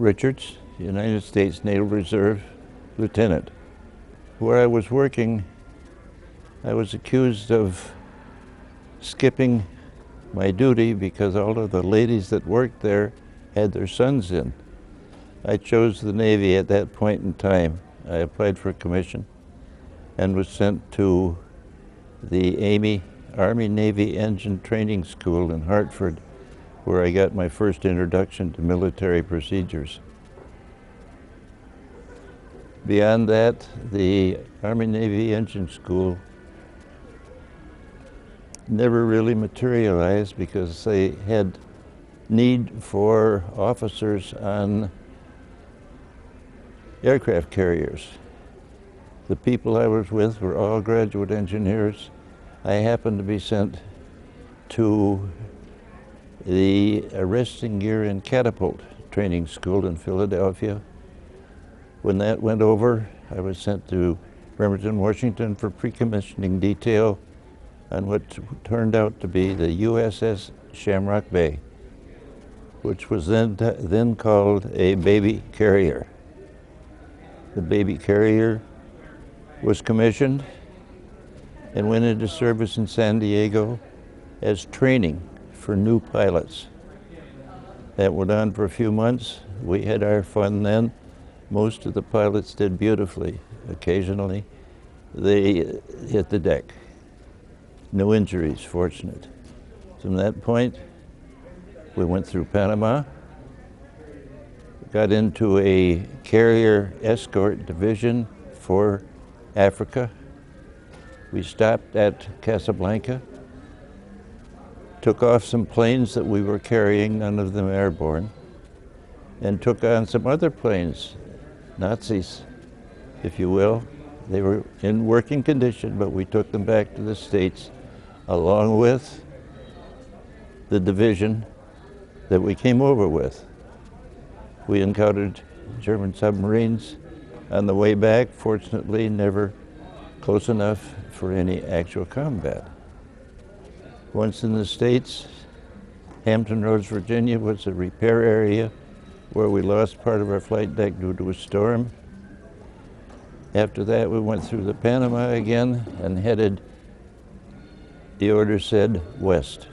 Richards, United States Naval Reserve Lieutenant. Where I was working, I was accused of skipping my duty because all of the ladies that worked there had their sons in. I chose the Navy at that point in time. I applied for a commission and was sent to the Army Navy Engine Training School in Hartford, where I got my first introduction to military procedures. Beyond that, the Army Navy Engine School never really materialized because they had need for officers on aircraft carriers. The people I was with were all graduate engineers. I happened to be sent to the arresting gear and catapult training school in Philadelphia. When that went over, I was sent to Farmington, Washington for pre-commissioning detail on what turned out to be the USS Shamrock Bay, which was then called a baby carrier. The baby carrier was commissioned and went into service in San Diego as training for new pilots. That went on for a few months. We had our fun then. Most of the pilots did beautifully. Occasionally, they hit the deck. No injuries, fortunate. From that point, we went through Panama, got into a carrier escort division for Africa. We stopped at Casablanca, took off some planes that we were carrying, none of them airborne, and took on some other planes, Nazis, if you will. They were in working condition, but we took them back to the States along with the division that we came over with. We encountered German submarines on the way back, fortunately never close enough for any actual combat. Once in the States, Hampton Roads, Virginia was a repair area where we lost part of our flight deck due to a storm. After that, we went through the Panama again and headed, the order said, west.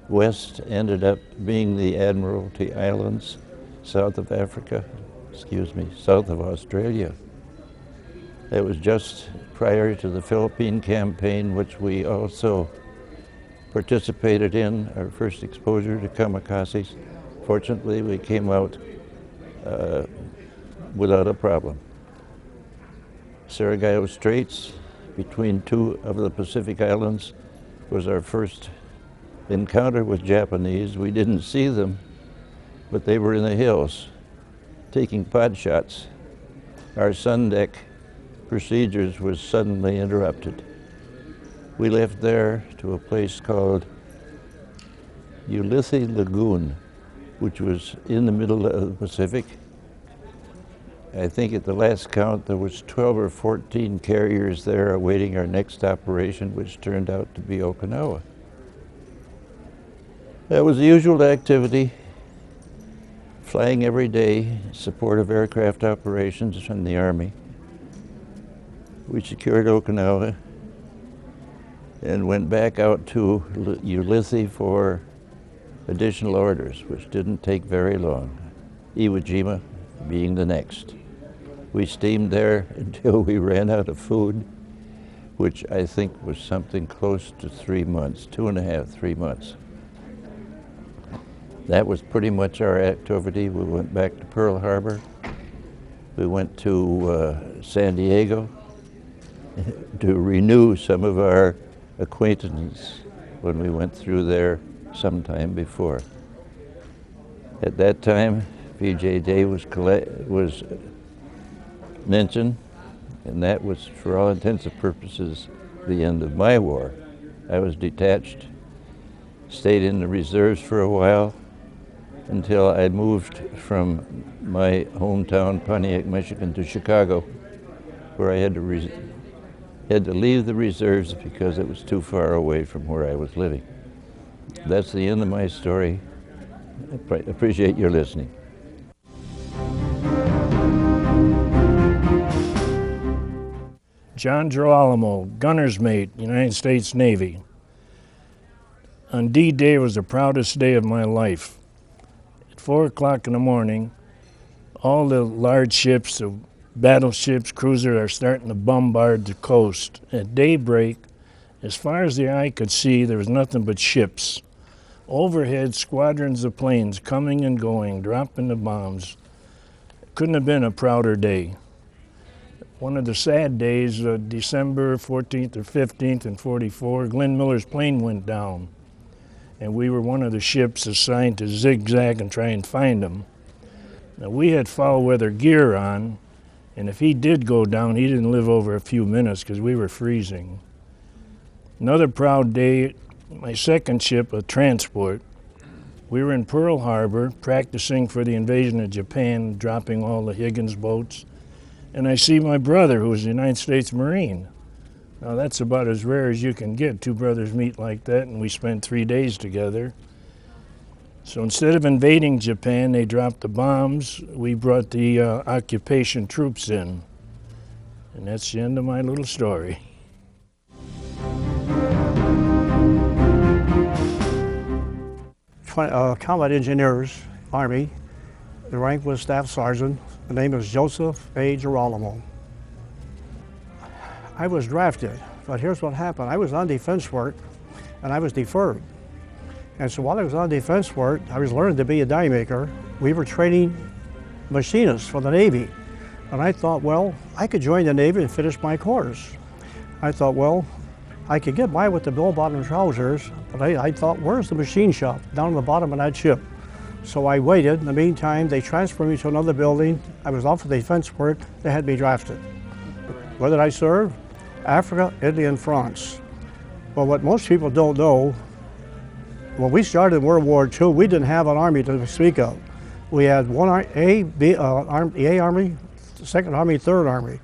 West ended up being the Admiralty Islands, south of Africa, south of Australia. That was just prior to the Philippine campaign, which we also participated in, our first exposure to kamikazes. Fortunately, we came out without a problem. Sarajevo Straits, between two of the Pacific Islands, was our first encounter with Japanese. We didn't see them, but they were in the hills taking pot shots. Our sun deck procedures was suddenly interrupted. We left there to a place called Ulysses Lagoon, which was in the middle of the Pacific. I think at the last count there was 12 or 14 carriers there awaiting our next operation, which turned out to be Okinawa. That was the usual activity, flying every day in support of aircraft operations from the Army. We secured Okinawa and went back out to Ulysses for additional orders, which didn't take very long, Iwo Jima being the next. We steamed there until we ran out of food, which I think was something close to 3 months, 2.5, 3 months. That was pretty much our activity. We went back to Pearl Harbor. We went to San Diego to renew some of our acquaintance when we went through there sometime before. At that time, VJ Day was mentioned, and that was, for all intents and purposes, the end of my war. I was detached, stayed in the reserves for a while until I moved from my hometown, Pontiac, Michigan, to Chicago, where I had to leave the reserves because it was too far away from where I was living. That's the end of my story. I appreciate your listening. John Girolamo, gunner's mate, United States Navy. On D-Day was the proudest day of my life. At 4 o'clock in the morning, all the large ships, the battleships, cruisers are starting to bombard the coast. At daybreak, as far as the eye could see, there was nothing but ships. Overhead, squadrons of planes coming and going, dropping the bombs. Couldn't have been a prouder day. One of the sad days, December 14th or 15th in 44, Glenn Miller's plane went down. And we were one of the ships assigned to zigzag and try and find him. Now, we had foul weather gear on, and if he did go down, he didn't live over a few minutes because we were freezing. Another proud day, my second ship, a transport. We were in Pearl Harbor practicing for the invasion of Japan, dropping all the Higgins boats. And I see my brother, who was a United States Marine. Now that's about as rare as you can get. Two brothers meet like that, and we spent 3 days together. So instead of invading Japan, they dropped the bombs. We brought the occupation troops in. And that's the end of my little story. Combat Engineers, Army. The rank was Staff Sergeant. The name is Joseph A. Girolamo. I was drafted, but here's what happened. I was on defense work, and I was deferred. And so while I was on defense work, I was learning to be a die maker. We were training machinists for the Navy. And I thought, well, I could join the Navy and finish my course. I thought, well, I could get by with the bell-bottom trousers, but I thought, where's the machine shop? Down on the bottom of that ship. So I waited. In the meantime, they transferred me to another building. I was off for defense work. They had me drafted. Where did I serve? Africa, Italy, and France. Well, what most people don't know, when we started World War II, we didn't have an army to speak of. We had the A Army, Second Army, Third Army.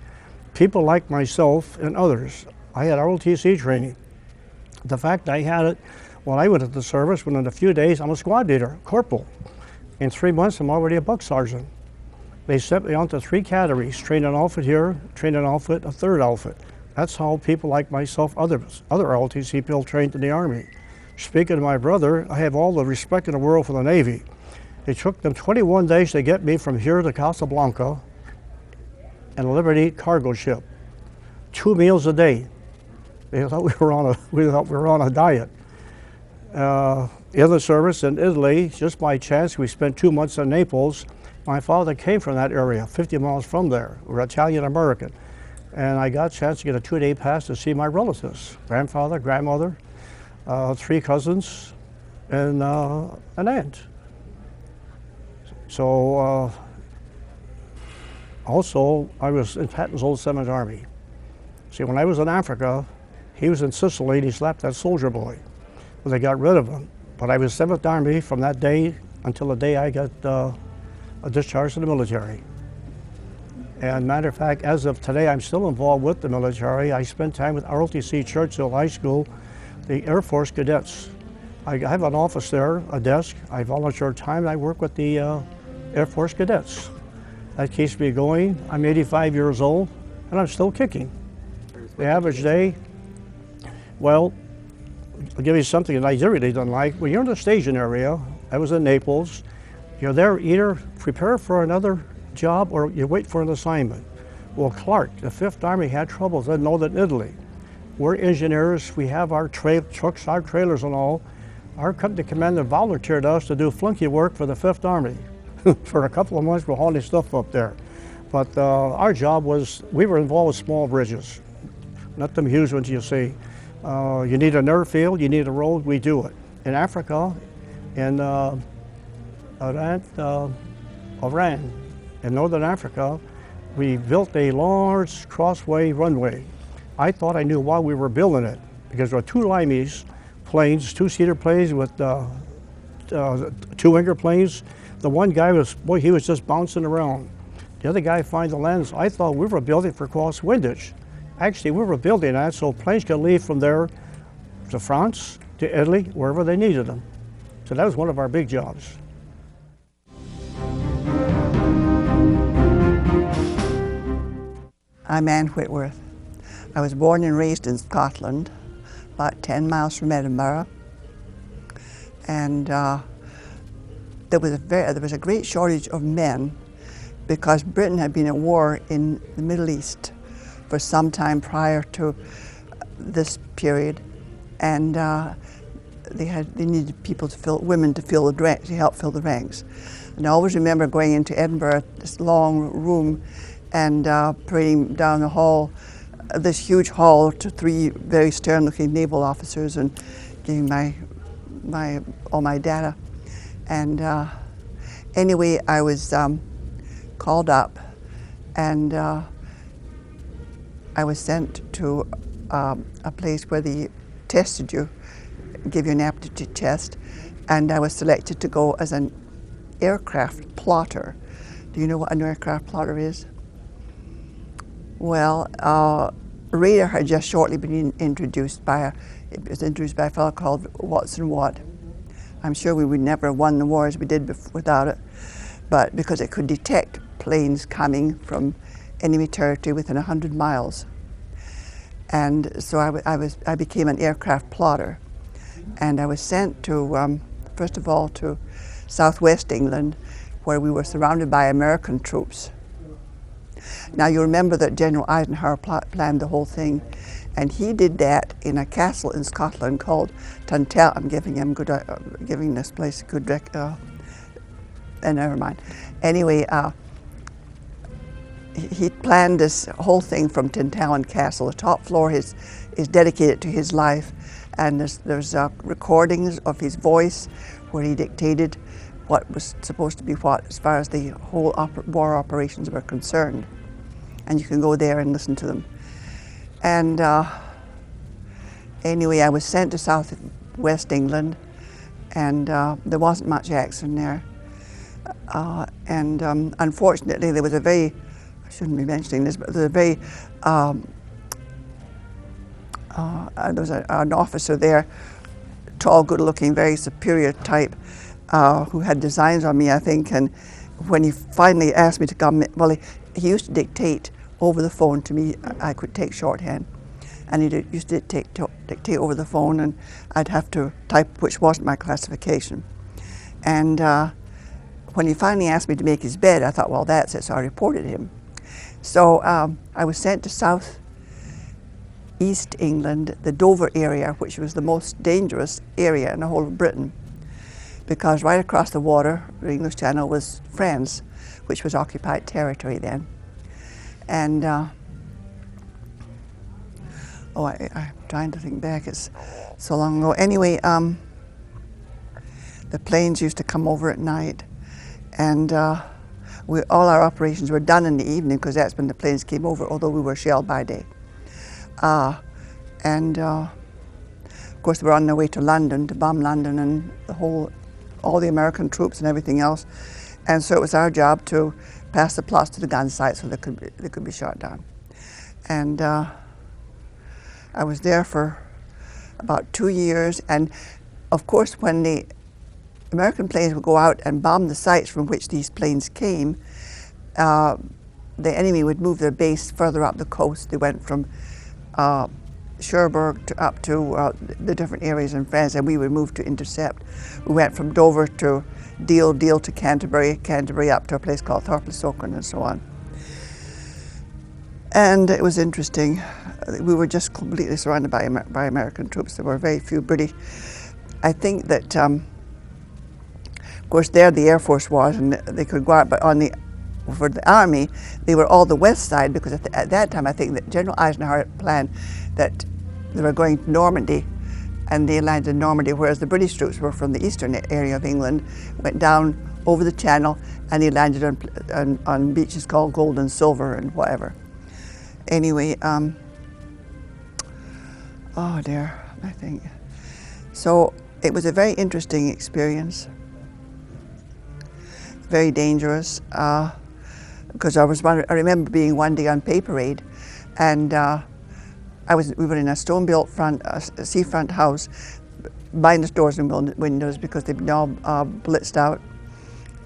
People like myself and others. I had ROTC training. The fact I had it when I went into the service, within a few days, I'm a squad leader, corporal. In 3 months, I'm already a buck sergeant. They sent me on to 3 categories, trained an outfit here, trained an outfit, a third outfit. That's how people like myself, other ROTC people trained in the Army. Speaking of my brother, I have all the respect in the world for the Navy. It took them 21 days to get me from here to Casablanca in a Liberty cargo ship. 2 meals a day. They thought we were on a diet. In the service in Italy, just by chance, we spent 2 months in Naples. My father came from that area, 50 miles from there. We're Italian-American. And I got a chance to get a 2-day pass to see my relatives, grandfather, grandmother, 3 cousins, and an aunt. So also, I was in Patton's old 7th Army. See, when I was in Africa, he was in Sicily and he slapped that soldier boy. Well, they got rid of him. But I was 7th Army from that day until the day I got a discharge from the military. And matter of fact, as of today, I'm still involved with the military. I spent time with ROTC Churchill High School, the Air Force cadets. I have an office there, a desk. I volunteer time and I work with the Air Force cadets. That keeps me going. I'm 85 years old and I'm still kicking. The average day, well, I'll give you something that I really don't like. When you're in the staging area, I was in Naples, you're there either prepare for another job or you wait for an assignment. Well, Clark, the 5th Army had troubles in northern Italy. We're engineers, we have our trucks, our trailers and all. Our company commander volunteered us to do flunky work for the 5th Army. For a couple of months, we're hauling stuff up there. But our job was, we were involved with small bridges, not them huge ones you see. You need an airfield, you need a road, we do it. In Africa, in Iran, in northern Africa, we built a large crossway runway. I thought I knew why we were building it, because there were 2 Limeys planes, 2-seater planes with 2 Winger planes. The one guy was, boy, he was just bouncing around. The other guy find the lens. I thought we were building for cross-windage. Actually, we were building that so planes could leave from there to France, to Italy, wherever they needed them. So that was one of our big jobs. I'm Ann Whitworth. I was born and raised in Scotland, about 10 miles from Edinburgh, and there was a great shortage of men because Britain had been at war in the Middle East for some time prior to this period, and they needed people to women to help fill the ranks. And I always remember going into Edinburgh, this long room, and parading down the hall, this huge hall, to 3 very stern-looking naval officers and giving all my data. And anyway, I was called up, and I was sent to a place where they tested you, give you an aptitude test, and I was selected to go as an aircraft plotter. Do you know what an aircraft plotter is? Well, radar had just shortly been introduced by a fellow called Watson Watt. I'm sure we would never have won the war as we did without it, but because it could detect planes coming from enemy territory within 100 miles. And so I became an aircraft plotter, and I was sent to, first of all, to southwest England, where we were surrounded by American troops. Now you remember that General Eisenhower planned the whole thing, and he did that in a castle in Scotland called Tantell. I'm giving this place a good never mind. Anyway, he planned this whole thing from Tintagel Castle. The top floor is dedicated to his life, and there's recordings of his voice where he dictated what was supposed to be what as far as the whole war operations were concerned. And you can go there and listen to them. And anyway, I was sent to southwest England, and there wasn't much action there. And unfortunately, there was I shouldn't be mentioning this, but there was an officer there, tall, good-looking, very superior type, who had designs on me, I think, and when he finally asked me to come, well, he used to dictate over the phone to me. I could take shorthand, and he used to dictate over the phone, and I'd have to type, which wasn't my classification. And when he finally asked me to make his bed, I thought, well, that's it, so I reported him. So I was sent to south East England, the Dover area, which was the most dangerous area in the whole of Britain, because right across the water, the English Channel, was France, which was occupied territory then. And I'm trying to think back, it's so long ago. Anyway, the planes used to come over at night, and all our operations were done in the evening, because that's when the planes came over, although we were shelled by day. Of course, we were on their way to London, to bomb London and all the American troops and everything else. And so it was our job to pass the plots to the gun sites so they could be shot down. And I was there for about 2 years. And of course, when the American planes would go out and bomb the sites from which these planes came, the enemy would move their base further up the coast. They went from Cherbourg up to the different areas in France, and we would move to intercept. We went from Dover to Deal to Canterbury, Canterbury up to a place called Thorpe-le-Socon, and so on. And it was interesting. We were just completely surrounded by American troops. There were very few British. I think that, of course, there the Air Force was, and they could go out, but for the Army, they were all the west side, because at that time, I think that General Eisenhower had planned that they were going to Normandy, and they landed in Normandy, whereas the British troops were from the eastern area of England, went down over the Channel, and they landed on beaches called Gold and Silver and whatever. Anyway, oh dear, I think. So it was a very interesting experience, very dangerous, because I remember being one day on pay parade, and we were in a stone-built seafront house, minus doors and windows, because they've been all blitzed out.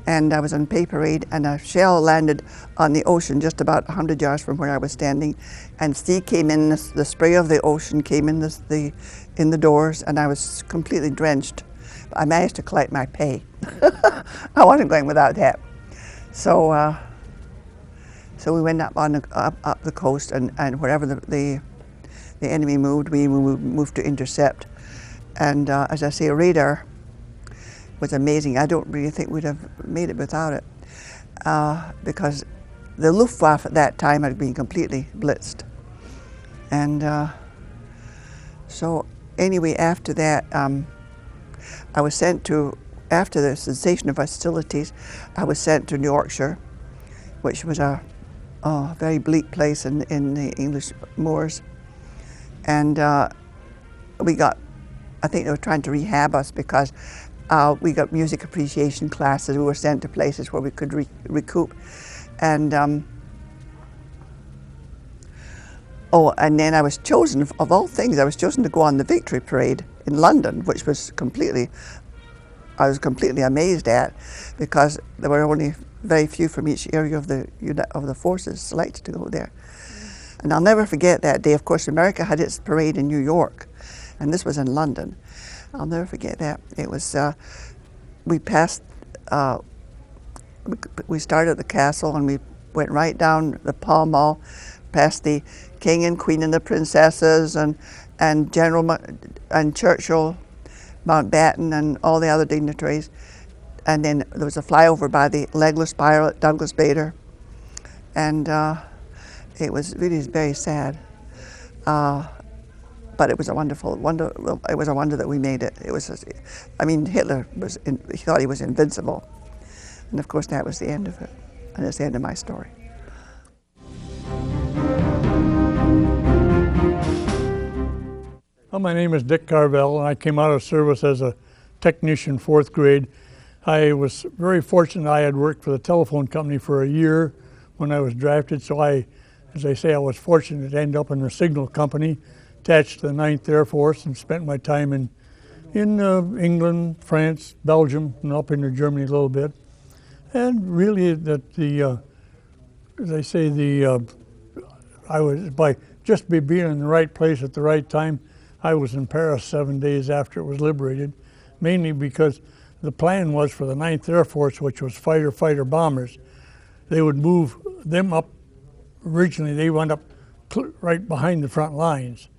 and I was on pay parade, and a shell landed on the ocean just about 100 yards from where I was standing, and sea came in, the spray of the ocean came in the doors, and I was completely drenched. I managed to collect my pay. I wasn't going without that. So so we went up up the coast, and wherever the enemy moved, we moved to intercept. And as I say, radar was amazing. I don't really think we'd have made it without it, because the Luftwaffe at that time had been completely blitzed. And so anyway, after that, I was sent to, after the cessation of hostilities, I was sent to New Yorkshire, which was a very bleak place in the English moors. And we got, I think they were trying to rehab us because we got music appreciation classes. We were sent to places where we could recoup. And and then I was chosen, of all things, I was chosen to go on the Victory Parade in London, which was I was completely amazed at, because there were only very few from each area of the forces selected to go there. And I'll never forget that day. Of course, America had its parade in New York, and this was in London. I'll never forget that. It was, we passed, we started at the castle, and we went right down the Pall Mall, past the King and Queen and the princesses, and General and Churchill, Mountbatten, and all the other dignitaries. And then there was a flyover by the legless pilot, Douglas Bader. And it was really very sad. But it was a wonderful wonder. It was a wonder that we made it. It was, I mean, Hitler he thought he was invincible. And of course that was the end of it. And it's the end of my story. Well, my name is Dick Carvel, and I came out of service as a technician, 4th grade. I was very fortunate. I had worked for the telephone company for a year when I was drafted, so as I say, I was fortunate to end up in the signal company, attached to the 9th Air Force, and spent my time in England, France, Belgium, and up into Germany a little bit. And really, that as I say, I was, by just being in the right place at the right time, I was in Paris 7 days after it was liberated, mainly because the plan was for the 9th Air Force, which was fighter bombers. They would move them up. Originally, they went up right behind the front lines,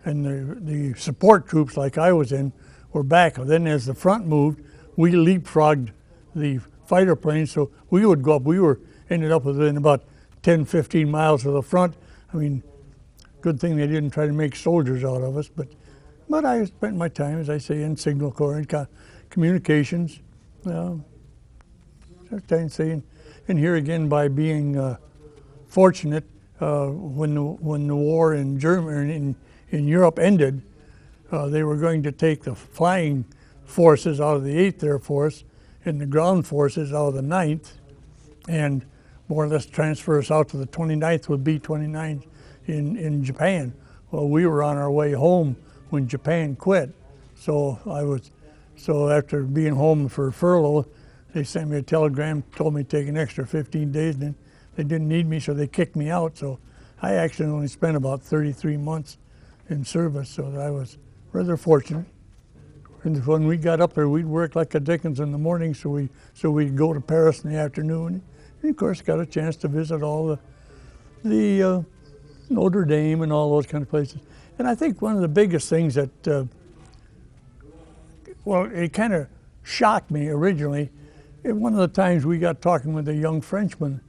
and the support troops, like I was in, were back. And then as the front moved, we leapfrogged the fighter planes, so we would go up. We ended up within about 10, 15 miles of the front. I mean, good thing they didn't try to make soldiers out of us, but I spent my time, as I say, in Signal Corps and communications. And here again, by being fortunate, when the war in Germany in Europe ended, they were going to take the flying forces out of the 8th Air Force and the ground forces out of the 9th, and more or less transfer us out to the 29th with B-29 in Japan. Well, we were on our way home when Japan quit. So after being home for furlough, they sent me a telegram, told me to take an extra 15 days, and then they didn't need me, so they kicked me out. So I actually only spent about 33 months in service, so I was rather fortunate. And when we got up there, we'd work like a Dickens in the morning, so we'd go to Paris in the afternoon. And of course, got a chance to visit all the Notre Dame and all those kind of places. And I think one of the biggest things that, well, it kind of shocked me originally. One of the times we got talking with a young Frenchman,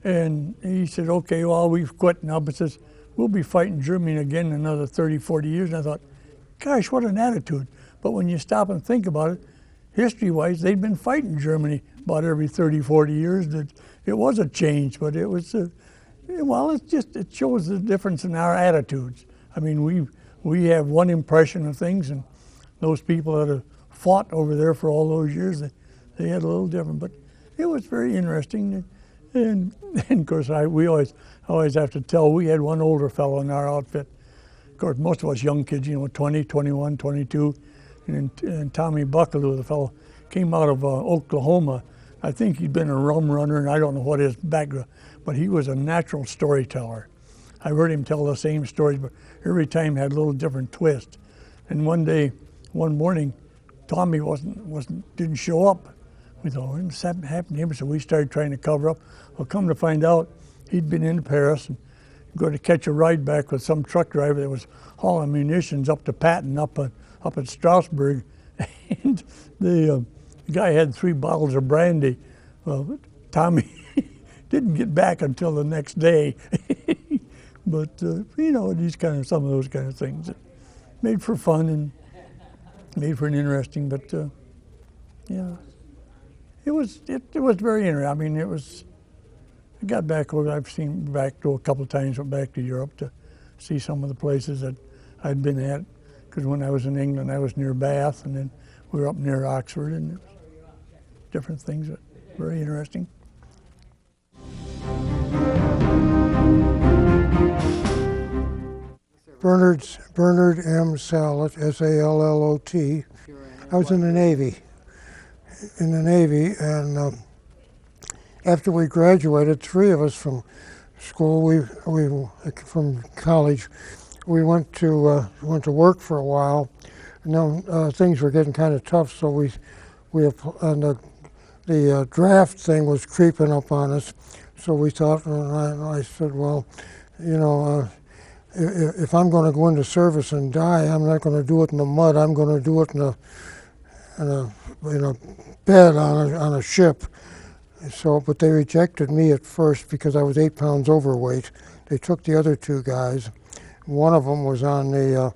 and he said, okay, well, we've quit now, but says, we'll be fighting Germany again in another 30, 40 years. And I thought, gosh, what an attitude. But when you stop and think about it, history-wise, they'd been fighting Germany about every 30, 40 years. That it was a change, but it was, well, it shows the difference in our attitudes. I mean, we have one impression of things, and those people that have fought over there for all those years, they had a little different. But it was very interesting. And of course, we always have to tell, we had one older fellow in our outfit. Of course, most of us young kids, 20, 21, 22. And Tommy Buckaloo, the fellow, came out of Oklahoma I think he'd been a rum runner, and I don't know what his background, but he was a natural storyteller. I heard him tell the same stories, but every time had a little different twist. And one morning, Tommy didn't show up. We thought, what's happened to him? So we started trying to cover up. Well, come to find out, he'd been in Paris and going to catch a ride back with some truck driver that was hauling munitions up to Patton, up at Strasbourg. And the guy had 3 bottles of brandy. Well, Tommy didn't get back until the next day. But, some of those kind of things that made for fun and made for an interesting, but yeah. It was very interesting. I mean, I got back, I've seen back to a couple of times, went back to Europe to see some of the places that I'd been at. Because when I was in England, I was near Bath, and then we were up near Oxford, and it was different things that were very interesting. Bernard M. Sallott, S-A-L-L-O-T. I was in the Navy. And after we graduated, 3 of us from school, from college, we went to work for a while. And then things were getting kind of tough, so the draft thing was creeping up on us. So we thought, and I said, well, if I'm going to go into service and die, I'm not going to do it in the mud. I'm going to do it in a bed on a ship. So, but they rejected me at first because I was 8 pounds overweight. They took the other 2 guys. One of them was on the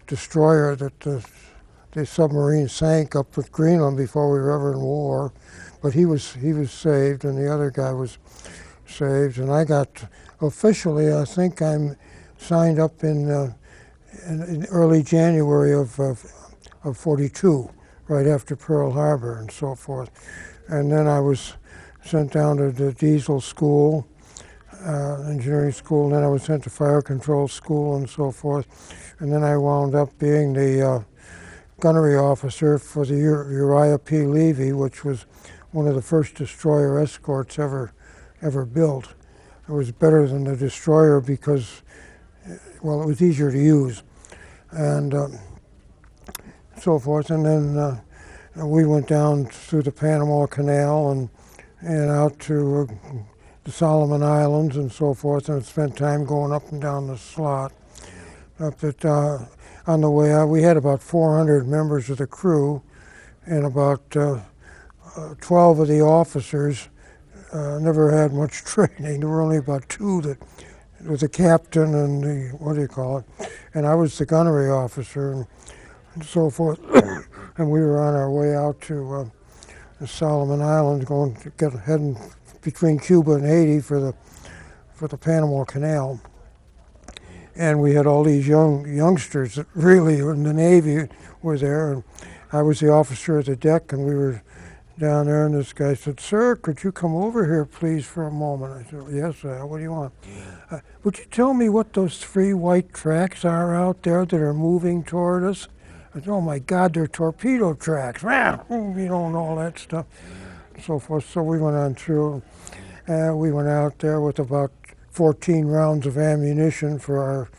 destroyer that the submarine sank up with Greenland before we were ever in war. But he was saved, and the other guy was saved. And I got officially, I think I'm signed up in early January of 42, right after Pearl Harbor and so forth. And then I was sent down to the diesel school, engineering school, and then I was sent to fire control school and so forth. And then I wound up being the gunnery officer for the Uriah P. Levy, which was one of the first destroyer escorts ever built. It was better than the destroyer because, well, it was easier to use, and so forth. And then we went down through the Panama Canal and out to the Solomon Islands and so forth, and spent time going up and down the slot. On the way out, we had about 400 members of the crew, and about 12 of the officers never had much training. There were only about 2 that was the captain and and I was the gunnery officer and so forth. And we were on our way out to the Solomon Islands, heading between Cuba and Haiti for the Panama Canal. And we had all these youngsters that really were in the Navy were there, and I was the officer of the deck, and we were down there, and this guy said, "Sir, could you come over here, please, for a moment?" I said, "Yes, sir. What do you want?" "Would you tell me what those 3 white tracks are out there that are moving toward us?" I said, "Oh my God, they're torpedo tracks." You know, and all that stuff, and so forth. So we went on through. We went out there with about 14 rounds of ammunition for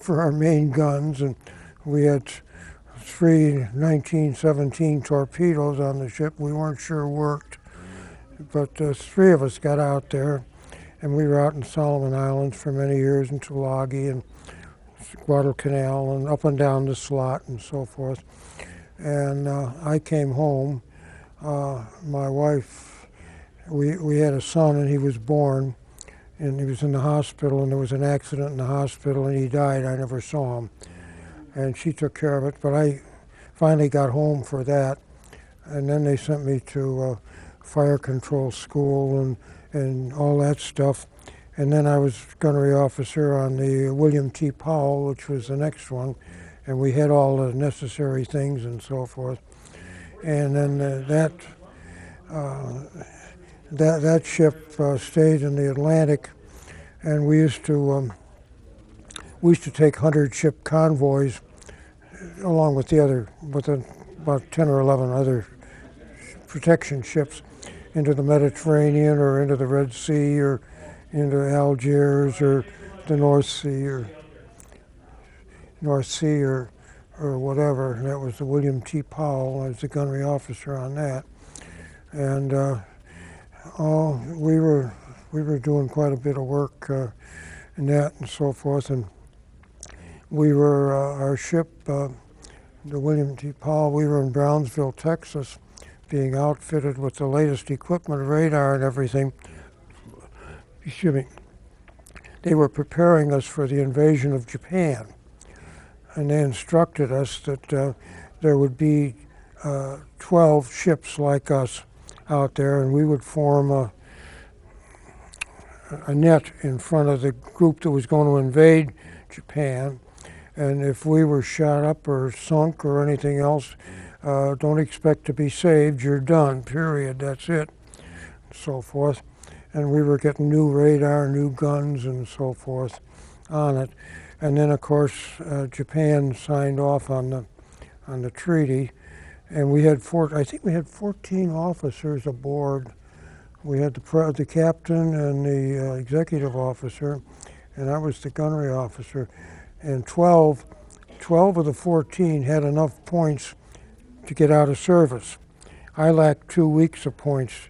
our main guns, and we had 3 1917 torpedoes on the ship. We weren't sure worked, but 3 of us got out there, and we were out in Solomon Islands for many years, in Tulagi and Guadalcanal and up and down the slot and so forth. And I came home. My wife, we had a son, and he was born, and he was in the hospital, and there was an accident in the hospital, and he died. I never saw him. And she took care of it, but I finally got home for that. And then they sent me to fire control school and all that stuff. And then I was gunnery officer on the William T. Powell, which was the next one. And we had all the necessary things and so forth. And then that ship stayed in the Atlantic, and we used to take 100-ship convoys along with about 10 or 11 other protection ships into the Mediterranean or into the Red Sea or into Algiers or the North Sea or whatever. And that was the William T. Powell. I was the gunnery officer on that. And we were doing quite a bit of work in that and so forth. And we were, our ship, the William T. Powell, we were in Brownsville, Texas, being outfitted with the latest equipment, radar and everything. Excuse me. They were preparing us for the invasion of Japan. And they instructed us that there would be 12 ships like us out there, and we would form a net in front of the group that was going to invade Japan. And if we were shot up or sunk or anything else, don't expect to be saved, you're done, period, that's it, and so forth. And we were getting new radar, new guns and so forth on it. And then, of course, Japan signed off on the treaty, and we had I think we had 14 officers aboard. We had the captain and the executive officer, and I was the gunnery officer. And 12 of the 14 had enough points to get out of service. I lacked 2 weeks of points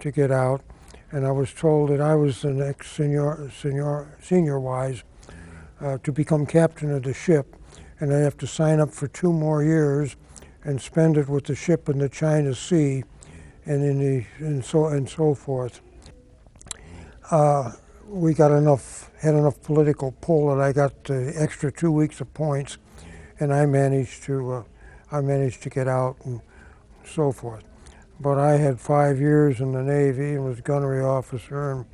to get out, and I was told that I was the next senior-wise to become captain of the ship, and I have to sign up for 2 more years and spend it with the ship in the China Sea and so forth. We had enough political pull that I got the extra 2 weeks of points, and I managed to get out and so forth. But I had 5 years in the Navy and was gunnery officer, and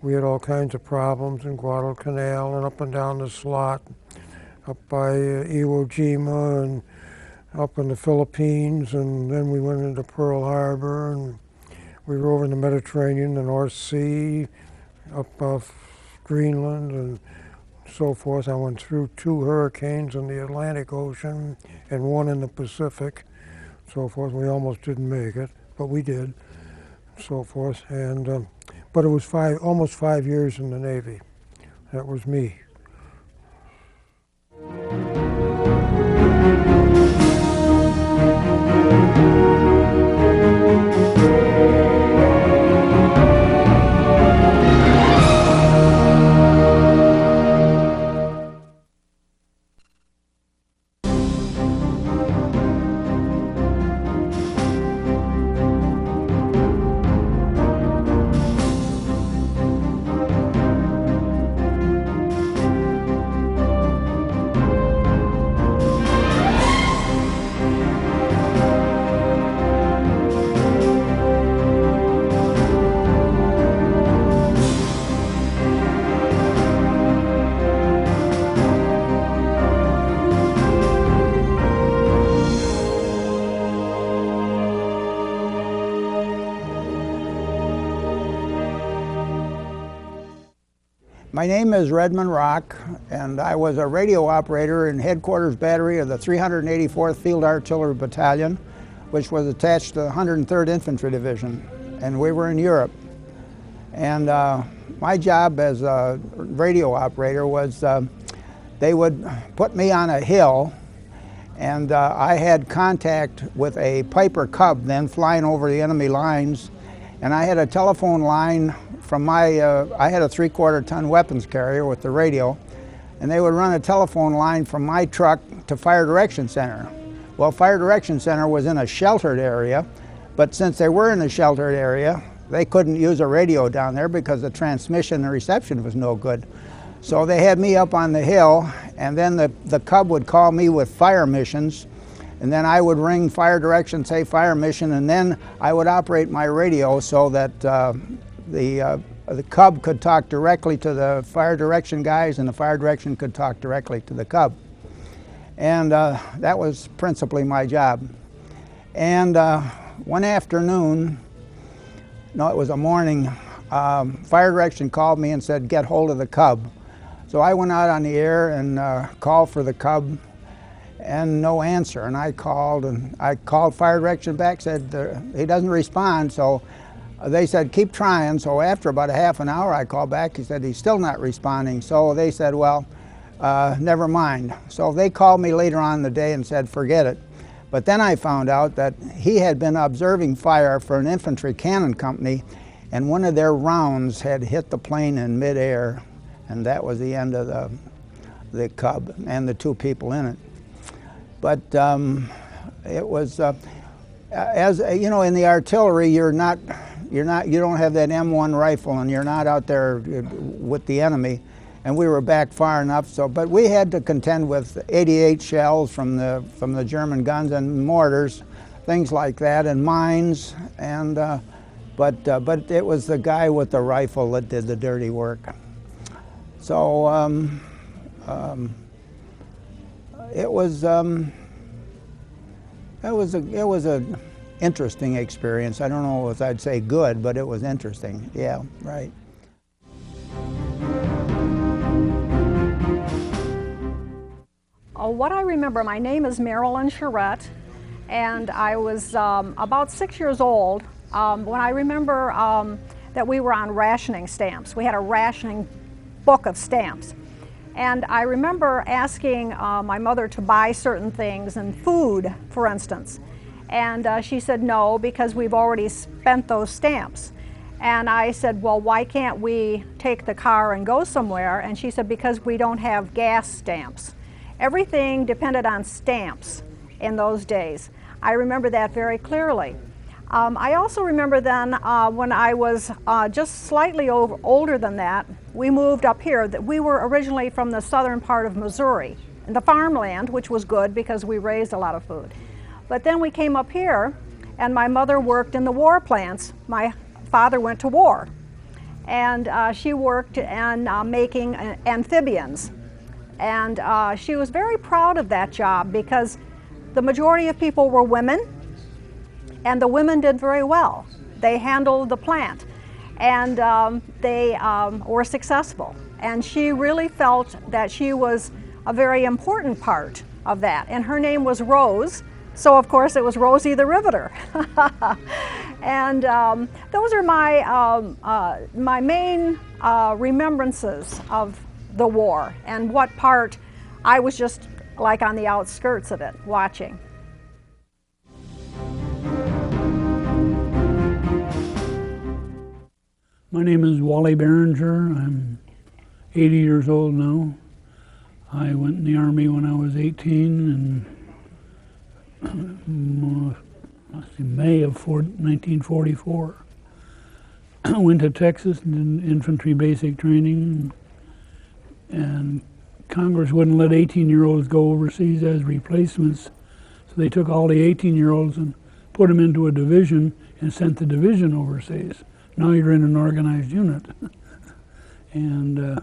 we had all kinds of problems in Guadalcanal and up and down the slot, up by Iwo Jima and up in the Philippines, and then we went into Pearl Harbor, and we were over in the Mediterranean, the North Sea, up off Greenland and so forth. I went through 2 hurricanes in the Atlantic Ocean and 1 in the Pacific, so forth. We almost didn't make it, but we did, so forth. And but it was almost 5 years in the Navy. That was me. My name is Redmond Rock, and I was a radio operator in Headquarters Battery of the 384th Field Artillery Battalion, which was attached to the 103rd Infantry Division, and we were in Europe. And my job as a radio operator was they would put me on a hill, and I had contact with a Piper Cub then flying over the enemy lines, and I had a telephone line from my, I had a 3/4-ton weapons carrier with the radio, and they would run a telephone line from my truck to Fire Direction Center. Well, Fire Direction Center was in a sheltered area, but since they were in a sheltered area, they couldn't use a radio down there because the transmission and reception was no good. So they had me up on the hill, and then the Cub would call me with fire missions, and then I would ring Fire Direction, say fire mission, and then I would operate my radio so that the Cub could talk directly to the Fire Direction guys, and the Fire Direction could talk directly to the Cub. And that was principally my job. And one afternoon, no, it was a morning, Fire Direction called me and said, get hold of the Cub. So I went out on the air and called for the Cub, and no answer. And I called Fire Direction back, said he doesn't respond. So they said, keep trying. So after about a half an hour, I called back. He said, he's still not responding. So they said, well, never mind. So they called me later on in the day and said, forget it. But then I found out that he had been observing fire for an infantry cannon company, and one of their rounds had hit the plane in midair, and that was the end of the Cub and the 2 people in it. But it was, as you know, in the artillery, you don't have that M1 rifle, and you're not out there with the enemy. And we were back far enough, but we had to contend with 88 shells from the German guns and mortars, things like that, and mines. And but it was the guy with the rifle that did the dirty work. So it was an interesting experience. I don't know if I'd say good, but it was interesting. Yeah, right. What I remember, my name is Marilyn Charette, and I was about 6 years old when I remember that we were on rationing stamps. We had a rationing book of stamps. And I remember asking my mother to buy certain things, and food, for instance. And she said no, because we've already spent those stamps. And I said, well, why can't we take the car and go somewhere? And she said, because we don't have gas stamps. Everything depended on stamps in those days. I remember that very clearly. I also remember then when I was just slightly older than that, we moved up here. We were originally from the southern part of Missouri, in the farmland, which was good because we raised a lot of food. But then we came up here, and my mother worked in the war plants. My father went to war, and she worked in making amphibians. And she was very proud of that job because the majority of people were women, and the women did very well. They handled the plant, and they were successful. And she really felt that she was a very important part of that. And her name was Rose, so of course it was Rosie the Riveter. And those are my main remembrances of the war, and what part I was just like on the outskirts of it, watching. My name is Wally Behringer. I'm 80 years old now. I went in the Army when I was 18 in May of 1944. I went to Texas and did infantry basic training, and Congress wouldn't let 18-year-olds go overseas as replacements, so they took all the 18-year-olds and put them into a division and sent the division overseas. Now you're in an organized unit. And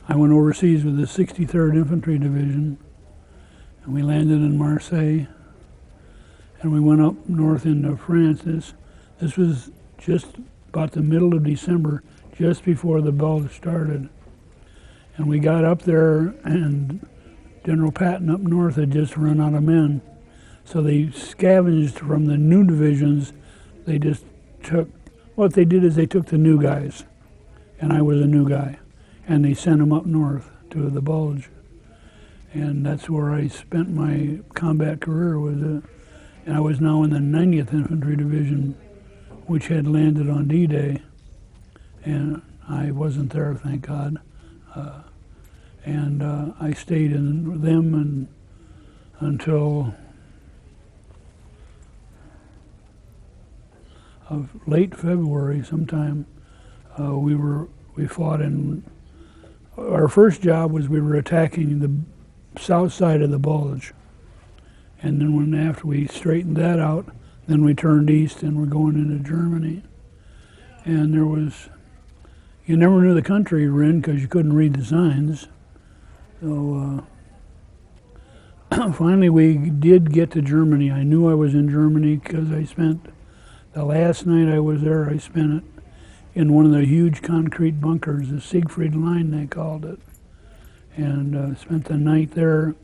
I went overseas with the 63rd Infantry Division, and we landed in Marseille, and we went up north into France. This was just about the middle of December, just before the Bulge started. And we got up there, and General Patton up north had just run out of men. So they scavenged from the new divisions. They just took, what they did is they took the new guys, and I was a new guy, and they sent them up north to the Bulge. And that's where I spent my combat career, and I was now in the 90th Infantry Division, which had landed on D-Day, and I wasn't there, thank God. I stayed in them until late February sometime. We fought in, our first job was we were attacking the south side of the Bulge. And then after we straightened that out, then we turned east and we're going into Germany. And you never knew the country you were in because you couldn't read the signs. So finally we did get to Germany. I knew I was in Germany because I spent, the last night I was there, I spent it in one of the huge concrete bunkers, the Siegfried Line they called it. And spent the night there,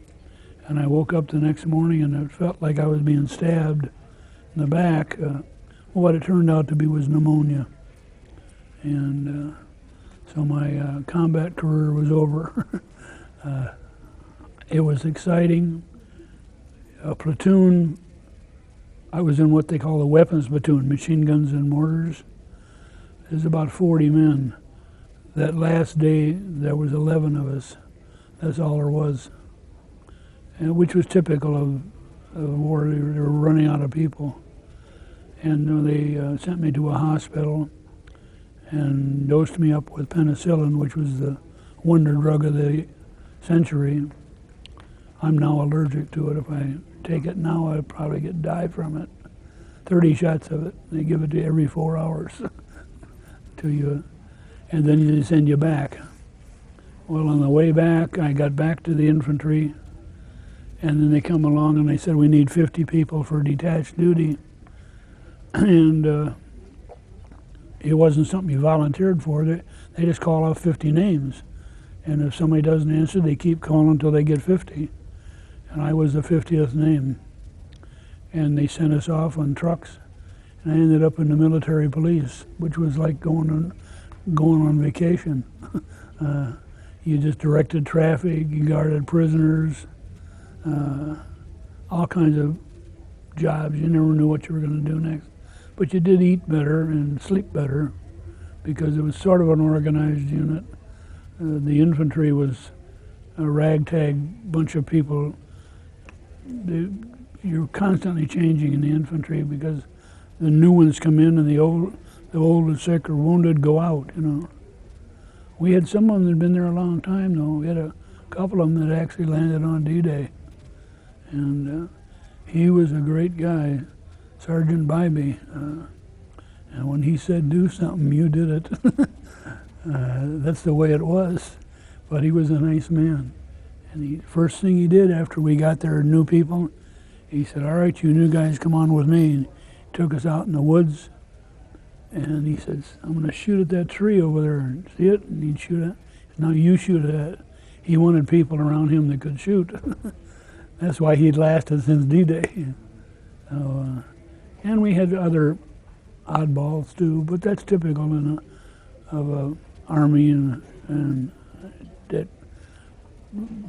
and I woke up the next morning and it felt like I was being stabbed in the back. What it turned out to be was pneumonia. And so my combat career was over. It was exciting. A platoon, I was in what they call the weapons platoon, machine guns and mortars. There's about 40 men. That last day, there was 11 of us. That's all there was, and which was typical of the war. They were running out of people. And they sent me to a hospital and dosed me up with penicillin, which was the wonder drug of the century. I'm now allergic to it. If I take it now, I'd probably die from it. 30 shots of it. They give it to you every 4 hours to you, and then they send you back. Well, on the way back, I got back to the infantry, and then they come along and they said, we need 50 people for detached duty. And it wasn't something you volunteered for. They just call off 50 names. And if somebody doesn't answer, they keep calling until they get 50. And I was the 50th name. And they sent us off on trucks. And I ended up in the military police, which was like going on vacation. You just directed traffic, you guarded prisoners, all kinds of jobs. You never knew what you were going to do next. But you did eat better and sleep better because it was sort of an organized unit. The infantry was a ragtag bunch of people. You're constantly changing in the infantry because the new ones come in and the old and sick or wounded go out, you know. We had some of them that had been there a long time, though. We had a couple of them that actually landed on D-Day. And he was a great guy, Sergeant Bybee. And when he said do something, you did it. That's the way it was. But he was a nice man. And the first thing he did after we got there, new people, he said, all right, you new guys, come on with me. And he took us out in the woods. And he says, I'm going to shoot at that tree over there. And see it? And he'd shoot at it. Now you shoot at it. He wanted people around him that could shoot. That's why he'd lasted since D-Day. So, and we had other oddballs too, but that's typical of a army, and that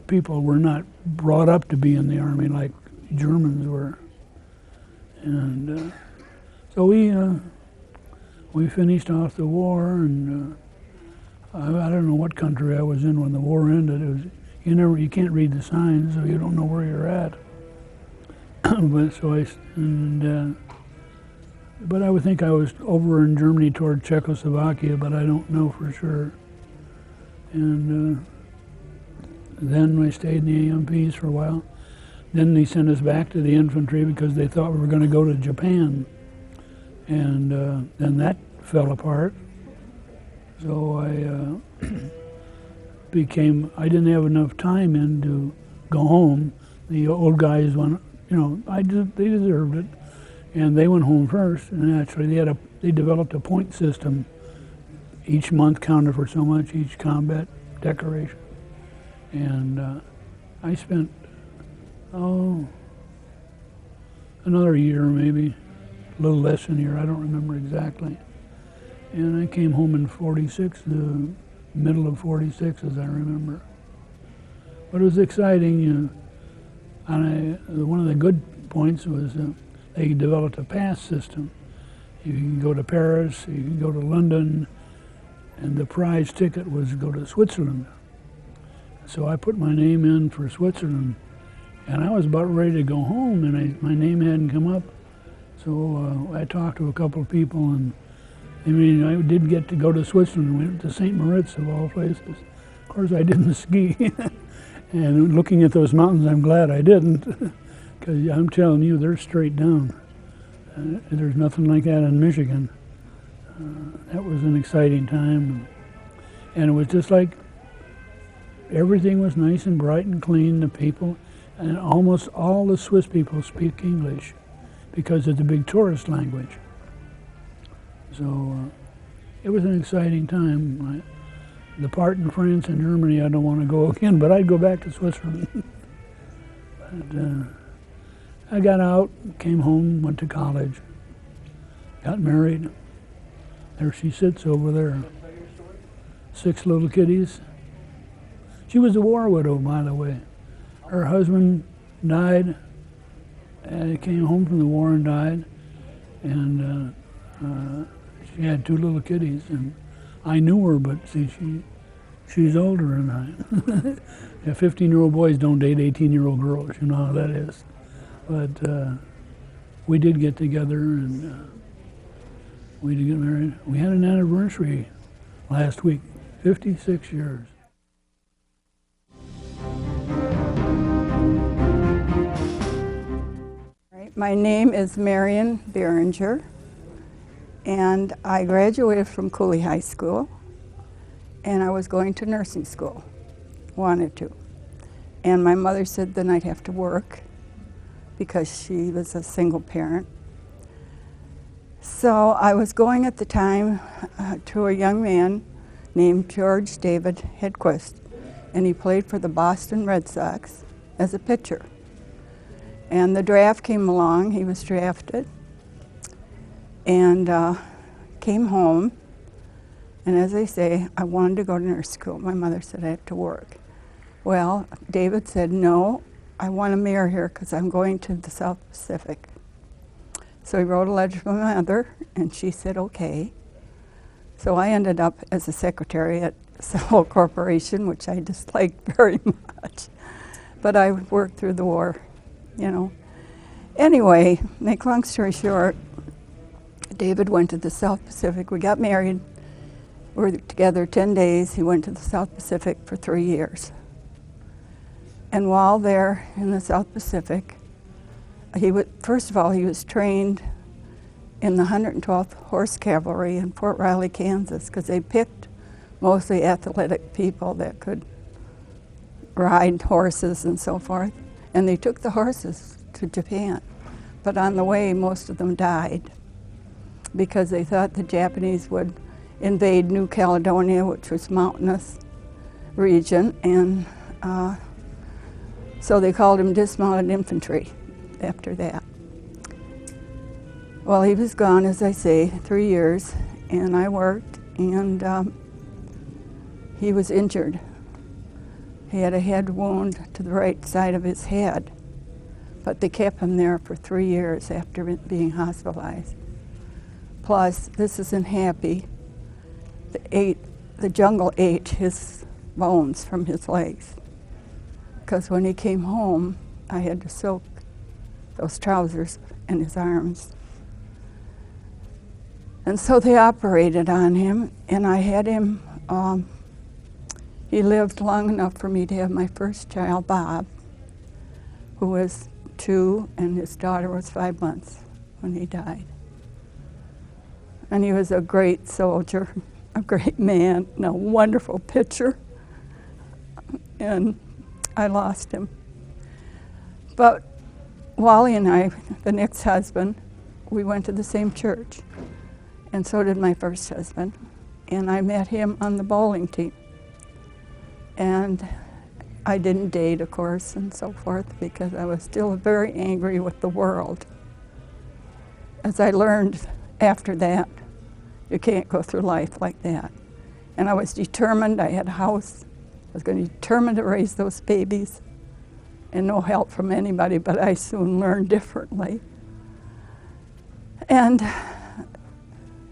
people were not brought up to be in the army like Germans were. And so we finished off the war, and I don't know what country I was in when the war ended. It was you can't read the signs, so you don't know where you're at. But I would think I was over in Germany toward Czechoslovakia, but I don't know for sure. And then we stayed in the AMPs for a while. Then they sent us back to the infantry because they thought we were going to go to Japan. And then that fell apart. So I didn't have enough time in to go home. The old guys went, they deserved it. And they went home first, and actually they developed a point system. Each month counted for so much, each combat decoration. And I spent, another year maybe, a little less than a year, I don't remember exactly. And I came home in 46, the middle of 46 as I remember. But it was exciting, and one of the good points was they developed a pass system. You can go to Paris, you can go to London, and the prize ticket was to go to Switzerland. So I put my name in for Switzerland, and I was about ready to go home, and my name hadn't come up. So I talked to a couple of people, and I did get to go to Switzerland. We went to St. Moritz, of all places. Of course, I didn't ski. And looking at those mountains, I'm glad I didn't. Because I'm telling you, they're straight down. There's nothing like that in Michigan. That was an exciting time. And it was just like everything was nice and bright and clean, the people. And almost all the Swiss people speak English because it's a big tourist language. So it was an exciting time. The part in France and Germany, I don't want to go again, but I'd go back to Switzerland. But, I got out, came home, went to college. got married. There she sits over there. 6 little kiddies. She was a war widow, by the way. Her husband died, and he came home from the war and died, and she had 2 little kiddies, and I knew her, but see, she's older than I. Yeah, 15-year-old boys don't date 18-year-old girls, you know how that is. But we did get together, and we did get married. We had an anniversary last week, 56 years. My name is Marion Behringer, and I graduated from Cooley High School, and I was going to nursing school, wanted to. And my mother said then I'd have to work because she was a single parent. So I was going at the time to a young man named George David Hedquist, and he played for the Boston Red Sox as a pitcher. And the draft came along, he was drafted, and came home. And as I say, I wanted to go to nurse school. My mother said I have to work. Well, David said, no, I want to marry her because I'm going to the South Pacific. So he wrote a letter to my mother, and she said, okay. So I ended up as a secretary at Civil Corporation, which I disliked very much. But I worked through the war, you know. Anyway, make long story short, David went to the South Pacific. We got married. We were together 10 days. He went to the South Pacific for 3 years. And while there in the South Pacific, first of all, he was trained in the 112th Horse Cavalry in Fort Riley, Kansas, because they picked mostly athletic people that could ride horses and so forth. And they took the horses to Japan. But on the way, most of them died because they thought the Japanese would invade New Caledonia, which was mountainous region, and so they called him dismounted infantry after that. Well, he was gone, as I say, 3 years, and I worked, and he was injured. He had a head wound to the right side of his head, but they kept him there for 3 years after being hospitalized. Plus, this isn't happy. The jungle ate his bones from his legs, because when he came home, I had to soak those trousers in his arms. And so they operated on him, and I had him, he lived long enough for me to have my first child, Bob, who was 2, and his daughter was 5 months when he died. And he was a great soldier, a great man, and a wonderful pitcher. And I lost him. But Wally and I, the next husband, we went to the same church. And so did my first husband. And I met him on the bowling team. And I didn't date, of course, and so forth, because I was still very angry with the world. As I learned after that, you can't go through life like that. And I was determined. I had a house. I was going to be determined to raise those babies, and no help from anybody, but I soon learned differently. And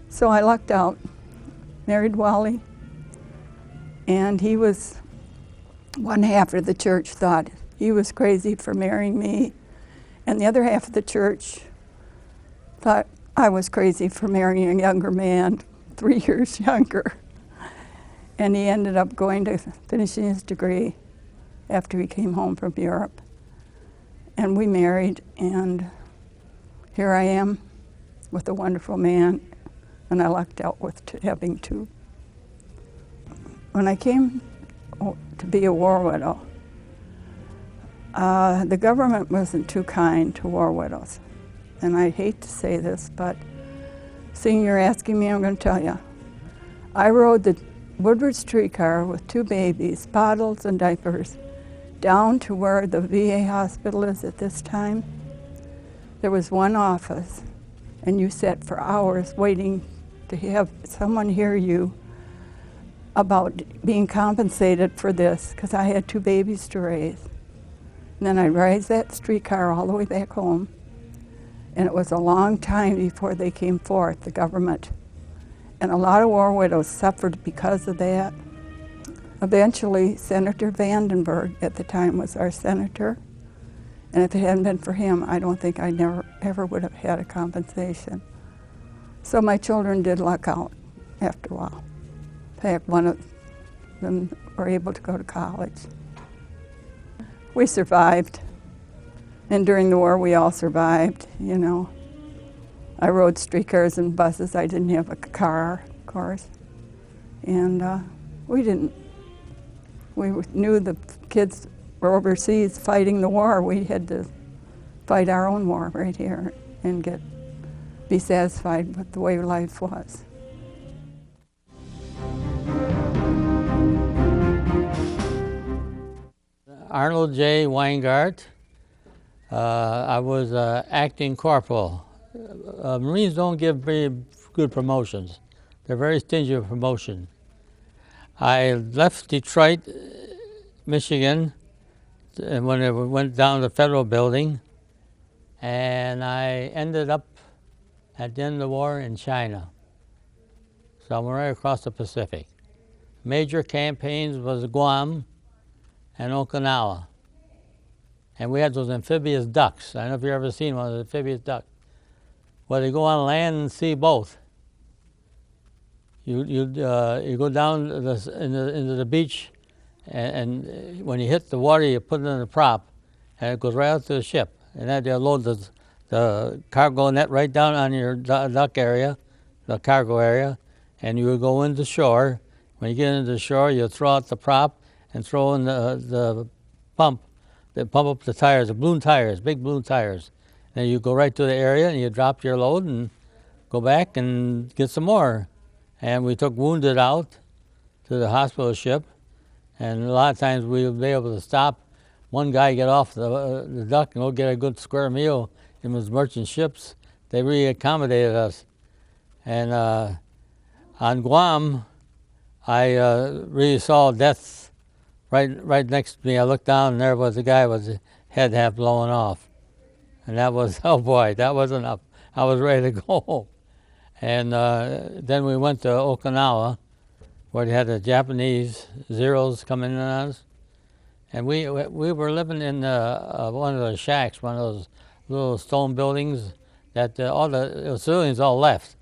so I lucked out, married Wally, and he was, one half of the church thought he was crazy for marrying me, and the other half of the church thought I was crazy for marrying a younger man, 3 years younger. And he ended up going to finishing his degree after he came home from Europe. And we married, and here I am with a wonderful man, and I lucked out with having 2. When I came to be a war widow, the government wasn't too kind to war widows. And I hate to say this, but seeing you're asking me, I'm going to tell you. I rode the Woodward streetcar with 2 babies, bottles and diapers, down to where the VA hospital is at this time. There was one office, and you sat for hours waiting to have someone hear you about being compensated for this, because I had 2 babies to raise. And then I'd ride that streetcar all the way back home, and it was a long time before they came forth, the government. And a lot of war widows suffered because of that. Eventually, Senator Vandenberg at the time was our senator, and if it hadn't been for him, I don't think I ever would have had a compensation. So my children did luck out after a while. In fact, one of them were able to go to college. We survived, and during the war we all survived, you know. I rode streetcars and buses. I didn't have a car, of course, and we knew the kids were overseas fighting the war. We had to fight our own war right here and be satisfied with the way life was. Arnold J. Weingart. I was acting corporal. Marines don't give very good promotions. They're very stingy of promotion. I left Detroit, Michigan, and when I went down to the federal building, and I ended up at the end of the war in China. So I went right across the Pacific. Major campaigns was Guam and Okinawa. And we had those amphibious ducks. I don't know if you've ever seen one of the amphibious ducks. Well, they go on land and see both. You go down into the beach, and when you hit the water, you put it in a prop, and it goes right out to the ship. And then they'll load the cargo net right down on your dock area, the cargo area, and you would go into shore. When you get into the shore, you throw out the prop and throw in the pump. They pump up the tires, the balloon tires, big balloon tires. And you go right to the area and you drop your load and go back and get some more. And we took wounded out to the hospital ship, and a lot of times we would be able to stop one guy, get off the dock and go get a good square meal in those merchant ships. They really accommodated us. And on Guam, I really saw death right next to me. I looked down and there was a guy with his head half blown off. And that was, oh boy, that was enough. I was ready to go home. And then we went to Okinawa, where they had the Japanese Zeros coming in on us. And we were living in one of those shacks, one of those little stone buildings that all the civilians all left.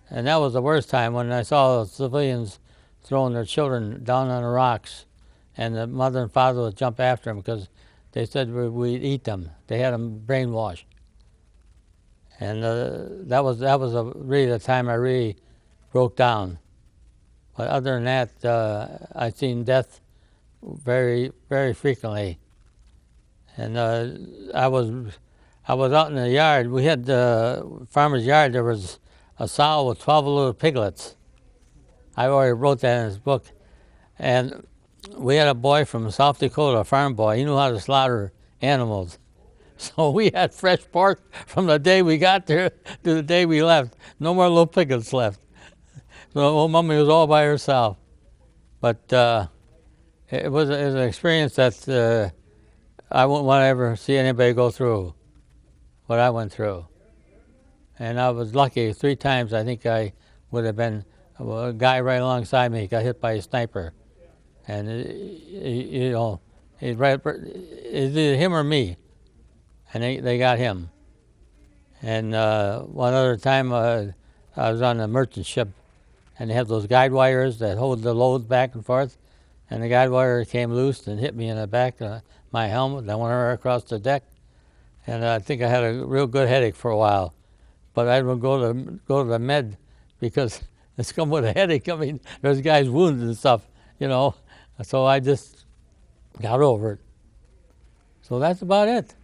And that was the worst time when I saw the civilians throwing their children down on the rocks, and the mother and father would jump after them because they said we'd eat them. They had them brainwashed. And that was really the time I really broke down. But other than that, I've seen death very, very frequently. And I was out in the yard. We had the farmer's yard. There was a sow with 12 little piglets. I already wrote that in his book. And we had a boy from South Dakota, a farm boy. He knew how to slaughter animals. So we had fresh pork from the day we got there to the day we left. No more little piglets left. So old Mummy was all by herself. But it was an experience that I wouldn't want to ever see anybody go through what I went through. And I was lucky 3 times. I think I would have been a guy right alongside me got hit by a sniper. And, it's either him or me. And they got him. And one other time I was on a merchant ship, and they have those guide wires that hold the loads back and forth. And the guide wire came loose and hit me in the back of my helmet. I went right across the deck. And I think I had a real good headache for a while. But I would go to the med because it's come with a headache. I mean, there's guys wounded and stuff, you know. So I just got over it. So that's about it.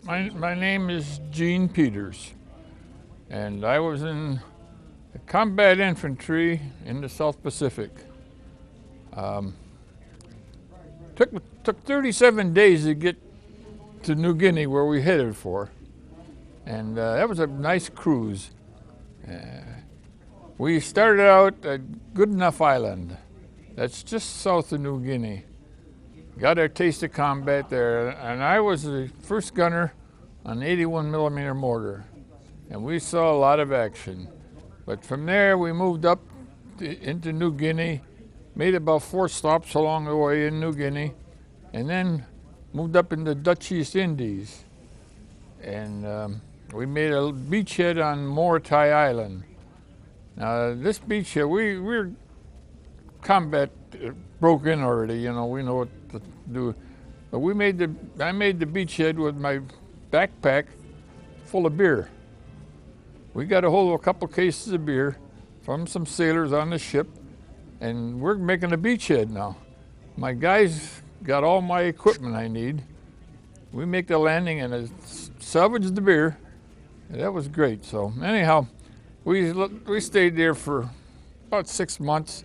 My name is Gene Peters, and I was in the combat infantry in the South Pacific. Took 37 days to get to New Guinea, where we headed for. And that was a nice cruise. We started out at Goodenough Island. That's just south of New Guinea. Got our taste of combat there, and I was the first gunner on 81 millimeter mortar. And we saw a lot of action. But from there, we moved up into New Guinea, made about 4 stops along the way in New Guinea, and then moved up into Dutch East Indies. And we made a beachhead on Morotai Island. Now, this beachhead, we were combat broke in already, you know, we know what to do. But I made the beachhead with my backpack full of beer. We got a hold of a couple cases of beer from some sailors on the ship, and we're making a beachhead now. My guys got all my equipment I need. We make the landing and I salvaged the beer. And that was great. So anyhow, we stayed there for about 6 months,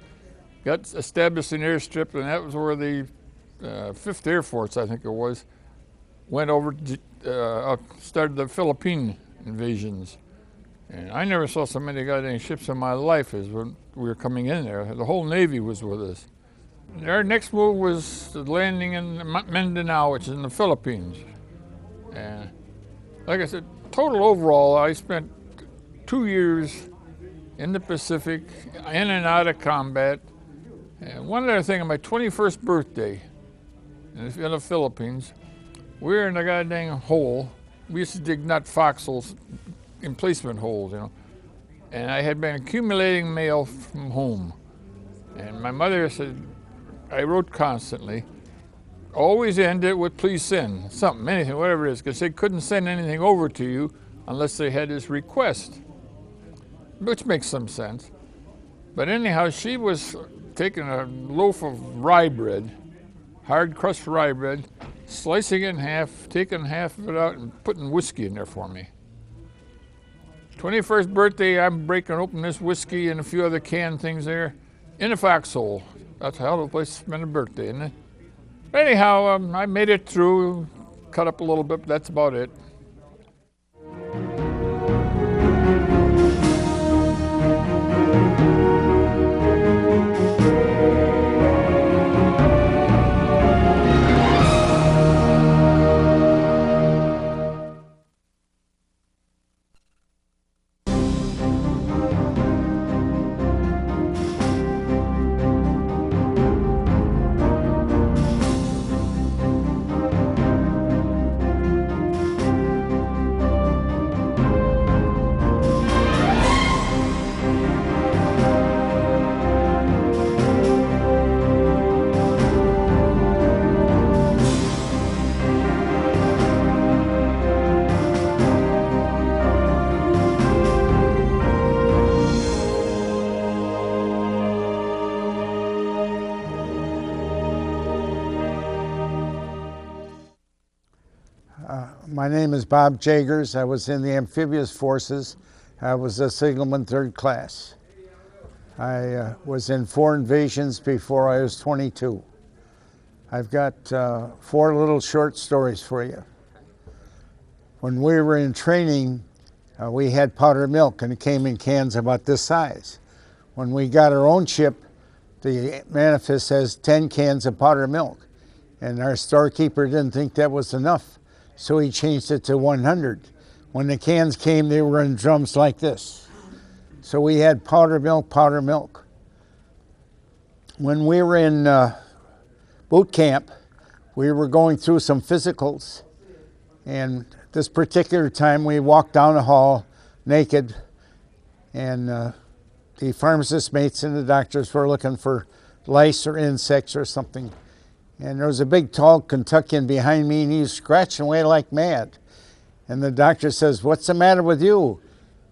got established an airstrip, and that was where the 5th Air Force, I think it was, went over to started the Philippine invasions. And I never saw so many goddamn ships in my life as when we were coming in there. The whole Navy was with us. Our next move was the landing in Mindanao, which is in the Philippines. And like I said, total overall, I spent 2 years in the Pacific, in and out of combat. And one other thing, on my 21st birthday in the Philippines, we were in a goddamn hole. We used to dig nut foxholes, emplacement holes, you know. And I had been accumulating mail from home. And my mother said, I wrote constantly, always end it with please send, something, anything, whatever it is, because they couldn't send anything over to you unless they had this request, which makes some sense. But anyhow, she was taking a loaf of rye bread, hard crust rye bread, slicing it in half, taking half of it out and putting whiskey in there for me. 21st birthday, I'm breaking open this whiskey and a few other canned things there in a foxhole. That's a hell of a place to spend a birthday, isn't it? But anyhow, I made it through, cut up a little bit, but that's about it. My name is Bob Jagers. I was in the amphibious forces. I was a signalman 3rd class. I was in 4 invasions before I was 22. I've got 4 little short stories for you. When we were in training, we had powdered milk, and it came in cans about this size. When we got our own ship, the manifest says 10 cans of powdered milk, and our storekeeper didn't think that was enough. So he changed it to 100. When the cans came, they were in drums like this. So we had powdered milk, powdered milk. When we were in boot camp, we were going through some physicals. And this particular time, we walked down the hall naked. And the pharmacist mates and the doctors were looking for lice or insects or something. And there was a big, tall Kentuckian behind me, and he was scratching away like mad. And the doctor says, "What's the matter with you?"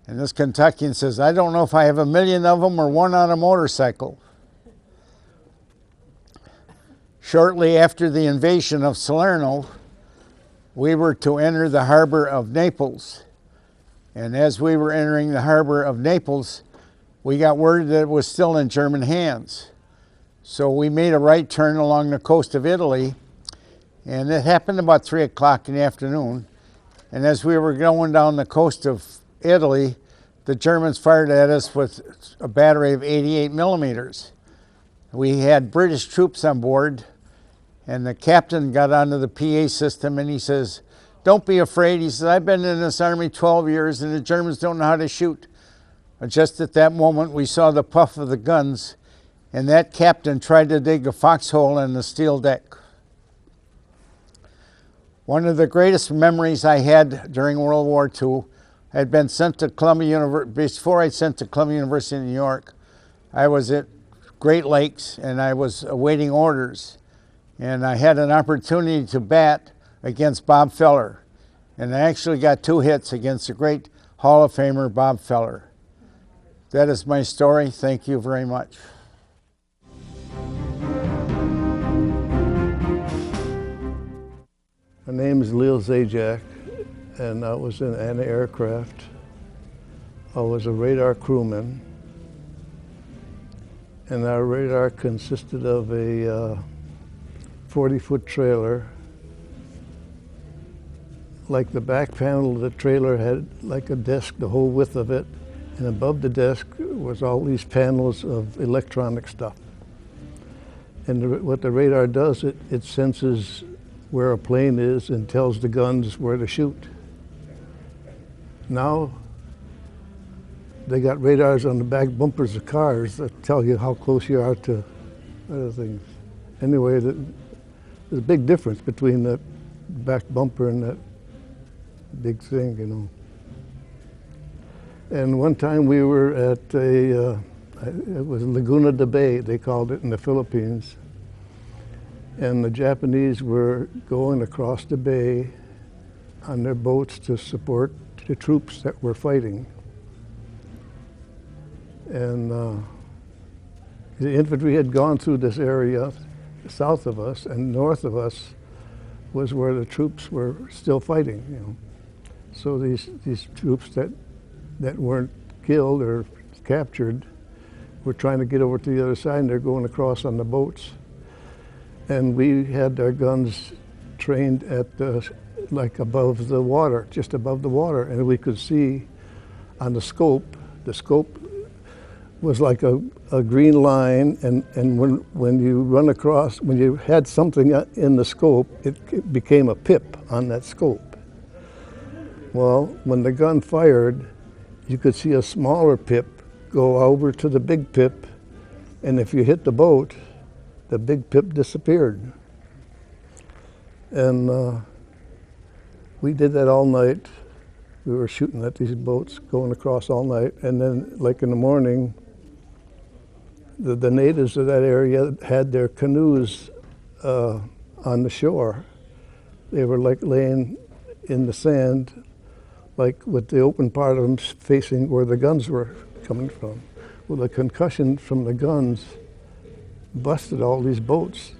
And this Kentuckian says, "I don't know if I have 1,000,000 of them or one on a motorcycle." Shortly after the invasion of Salerno, we were to enter the harbor of Naples. And as we were entering the harbor of Naples, we got word that it was still in German hands. So we made a right turn along the coast of Italy, and it happened about 3 o'clock in the afternoon. And as we were going down the coast of Italy, the Germans fired at us with a battery of 88 millimeters. We had British troops on board, and the captain got onto the PA system and he says, "Don't be afraid." He says, "I've been in this army 12 years and the Germans don't know how to shoot." And just at that moment, we saw the puff of the guns, and that captain tried to dig a foxhole in the steel deck. One of the greatest memories I had during World War II, I had been sent to Columbia University. Before I sent to Columbia University in New York, I was at Great Lakes and I was awaiting orders. And I had an opportunity to bat against Bob Feller. And I actually got 2 hits against the great Hall of Famer Bob Feller. That is my story. Thank you very much. My name is Leo Zajac, and I was in anti-aircraft. I was a radar crewman, and our radar consisted of a 40-foot trailer. Like the back panel of the trailer had like a desk the whole width of it, and above the desk was all these panels of electronic stuff. And what the radar does, it senses where a plane is and tells the guns where to shoot. Now, they got radars on the back bumpers of cars that tell you how close you are to other things. Anyway, there's a big difference between that back bumper and that big thing, you know. And one time we were at it was Laguna de Bay, they called it in the Philippines. And the Japanese were going across the bay on their boats to support the troops that were fighting. And the infantry had gone through this area south of us, and north of us was where the troops were still fighting, you know. So these troops that weren't killed or captured were trying to get over to the other side, and they're going across on the boats. And we had our guns trained at like above the water, just above the water, and we could see on the scope was like a green line, and when you run across, when you had something in the scope, it became a pip on that scope. Well, when the gun fired, you could see a smaller pip go over to the big pip, and if you hit the boat, the big pip disappeared. And we did that all night. We were shooting at these boats going across all night, and then like in the morning, the natives of that area had their canoes on the shore. They were like laying in the sand, like with the open part of them facing where the guns were coming from. Well, the concussion from the guns busted all these boats.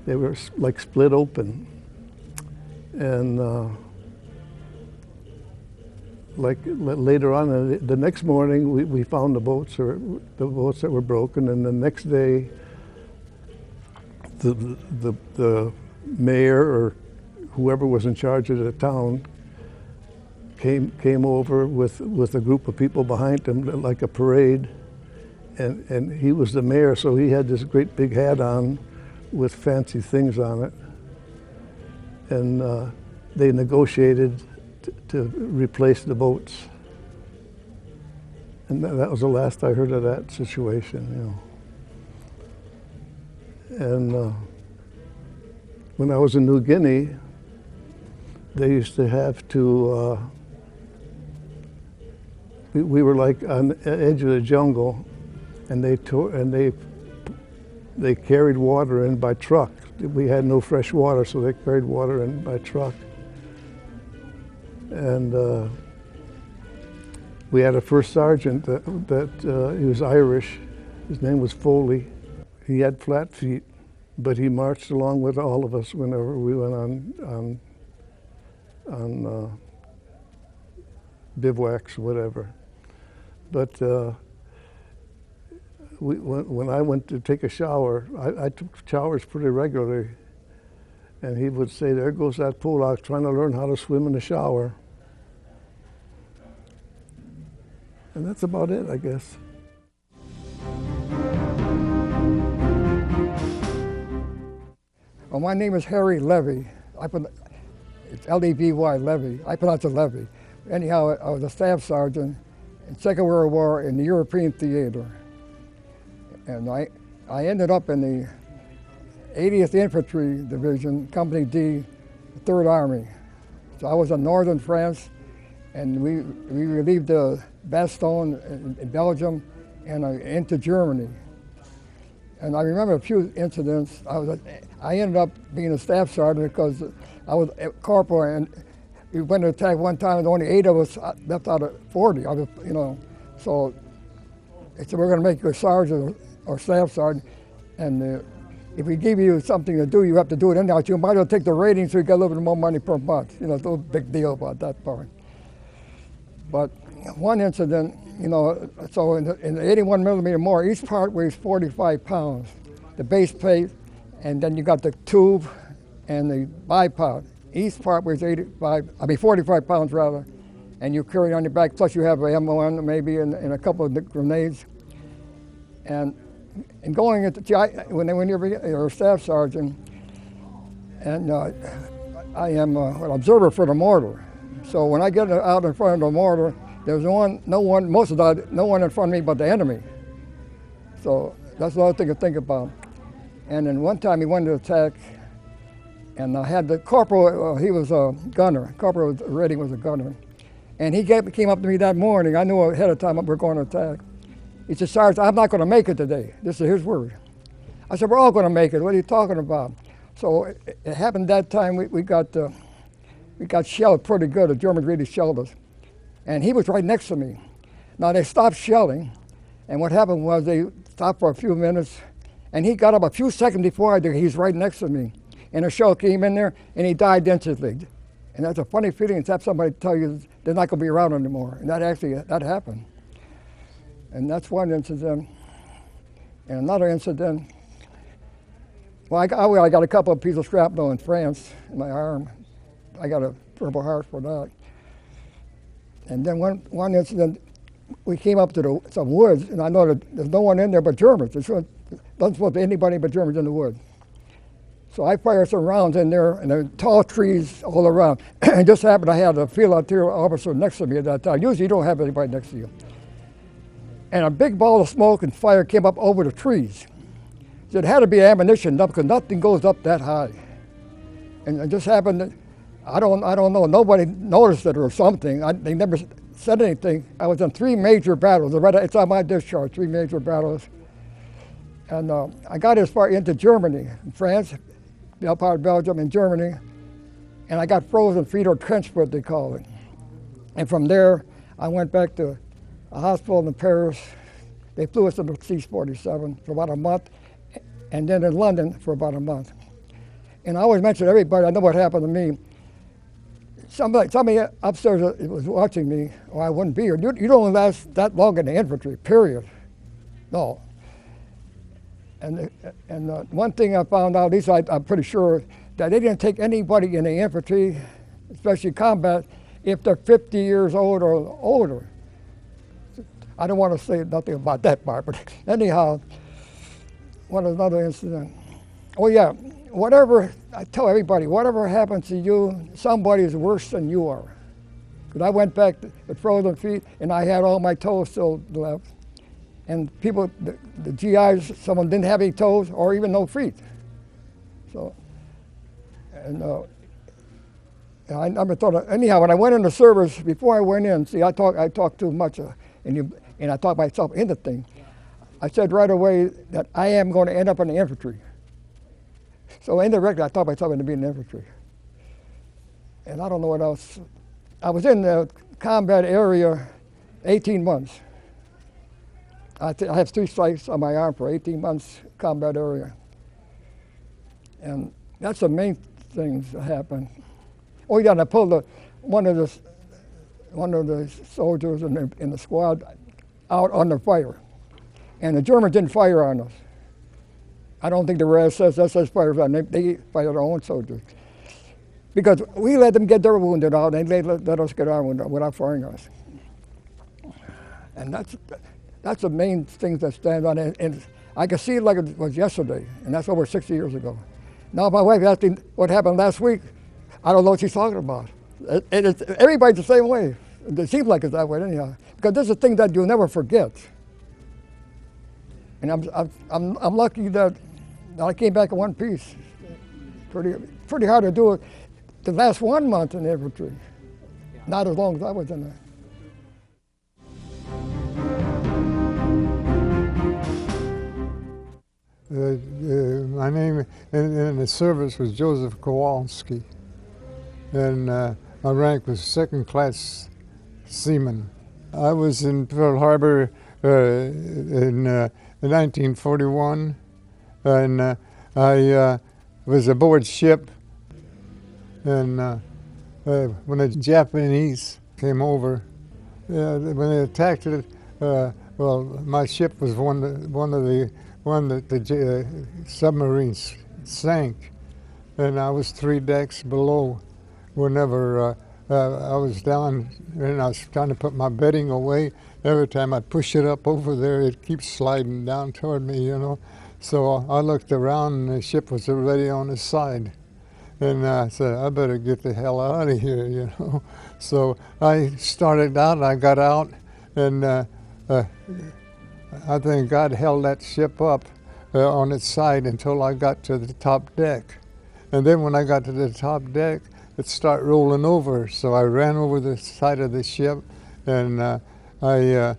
They were like split open. And like later on, the next morning, we found the boats that were broken, and the next day, the mayor or whoever was in charge of the town came over with a group of people behind him, like a parade, and he was the mayor, so he had this great big hat on with fancy things on it, and they negotiated to replace the boats. And that was the last I heard of that situation, you know. And when I was in New Guinea, they used to have to, we were like on the edge of the jungle, and they carried water in by truck. We had no fresh water, so they carried water in by truck. And we had a first sergeant that he was Irish. His name was Foley. He had flat feet, but he marched along with all of us whenever we went on bivouacs or whatever. But when I went to take a shower, I took showers pretty regularly. And he would say, there goes that Polak trying to learn how to swim in the shower. And that's about it, I guess. Well, my name is Harry Levy. It's L-E-V-Y, Levy. I pronounce it Levy. Anyhow, I was a staff sergeant in Second World War in the European theater. And I ended up in the 80th Infantry Division, Company D, 3rd Army. So I was in northern France, and we relieved the Bastogne in Belgium and into Germany. And I remember a few incidents. I ended up being a staff sergeant because I was a corporal, and we went to attack one time, and only 8 of us left out of 40. So they said, we're going to make you a sergeant or staff sergeant, and if we give you something to do, you have to do it anyhow. You might as well take the rating so you get a little bit more money per month. It's no big deal about that part. But one incident, so in the 81 millimeter mortar, each part weighs 45 pounds. The base plate, and then you got the tube and the bipod. Each part weighs 45 pounds rather, and you carry it on your back. Plus you have an M1 maybe and a couple of grenades. And going into when you're a staff sergeant, and I am an observer for the mortar. So when I get out in front of the mortar, there's no one in front of me but the enemy. So that's the other thing to think about. And then one time he went to attack, and I had the corporal, he was a gunner. Corporal Redding was a gunner. And he came up to me that morning. I knew ahead of time we're going to attack. He said, Sergeant, I'm not going to make it today. This is his word. I said, we're all going to make it. What are you talking about? So it happened that time we got shelled pretty good. The Germans really shelled us. And he was right next to me. Now they stopped shelling, and what happened was they stopped for a few minutes, and he got up a few seconds before I did. He was right next to me. And a shell came in there, and he died instantly. And that's a funny feeling to have somebody tell you they're not going to be around anymore. And that happened. And that's one incident. And another incident, well, I got a couple of pieces of shrapnel in France in my arm. I got a Purple Heart for that. And then one incident, we came up to some woods, and I know that there's no one in there but Germans. There doesn't supposed to be anybody but Germans in the woods. So I fired some rounds in there, and there were tall trees all around. It just happened I had a field artillery officer next to me at that time. Usually you don't have anybody next to you. And a big ball of smoke and fire came up over the trees. So it had to be ammunition up because nothing goes up that high. And it just happened that, I don't know, nobody noticed it or something. They never said anything. I was in 3 major battles. It's on my discharge, 3 major battles. And I got as far into Germany, France, the part of Belgium and Germany, and I got frozen feet or trench foot, they call it. And from there, I went back to a hospital in Paris. They flew us to the C-47 for about a month, and then in London for about a month. And I always mention to everybody, I know what happened to me. Somebody upstairs was watching me, or I wouldn't be here. You don't last that long in the infantry, period. No. And one thing I found out, at least I'm pretty sure, that they didn't take anybody in the infantry, especially combat, if they're 50 years old or older. I don't want to say nothing about that part, but anyhow, another incident. Oh yeah, I tell everybody, whatever happens to you, somebody is worse than you are. Because I went back with frozen feet, and I had all my toes still left. And people, the GIs, someone didn't have any toes or even no feet. So, and I never thought, anyhow, when I went into service, before I went in, see, I talk too much, and I talked myself into things. I said right away that I am going to end up in the infantry. So indirectly, I talked myself into being in the infantry. And I don't know what else. I was in the combat area 18 months. I have 3 strikes on my arm for 18 months combat area. And that's the main things that happened. Oh yeah, and I pulled one of the soldiers in the squad out under fire. And the Germans didn't fire on us. I don't think the SS fired on them. They fired their own soldiers. Because we let them get their wounded out, and they let us get on without firing us. And that's the main thing that stands on it. And I can see it like it was yesterday, and that's over 60 years ago. Now my wife asked me what happened last week. I don't know what she's talking about. And everybody's the same way. It seems like it's that way anyhow. Because this is a thing that you'll never forget. And I'm lucky that I came back in one piece. Pretty hard to do it the last 1 month in the infantry. Not as long as I was in there. My name in the service was Joseph Kowalski, and my rank was second-class seaman. I was in Pearl Harbor in 1941, and I was aboard ship, and when the Japanese came over, when they attacked it, well, my ship was one that the submarines sank, and I was 3 decks below. Whenever I was down and I was trying to put my bedding away, every time I push it up over there, it keeps sliding down toward me, you know. So I looked around, and the ship was already on the side. And I said, I better get the hell out of here, you know. So I started out, I got out, and I think God held that ship up on its side until I got to the top deck. And then when I got to the top deck, it started rolling over. So I ran over the side of the ship, and I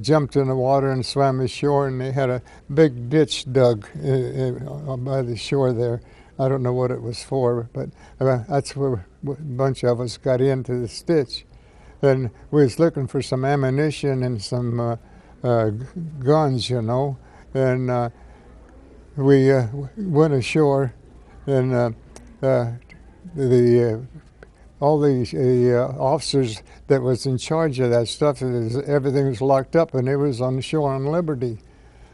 jumped in the water and swam ashore, and they had a big ditch dug by the shore there. I don't know what it was for, but that's where a bunch of us got into this ditch. And we was looking for some ammunition and some guns, you know, and we went ashore, and all the officers that was in charge of that stuff, everything was locked up, and they was on the shore on liberty.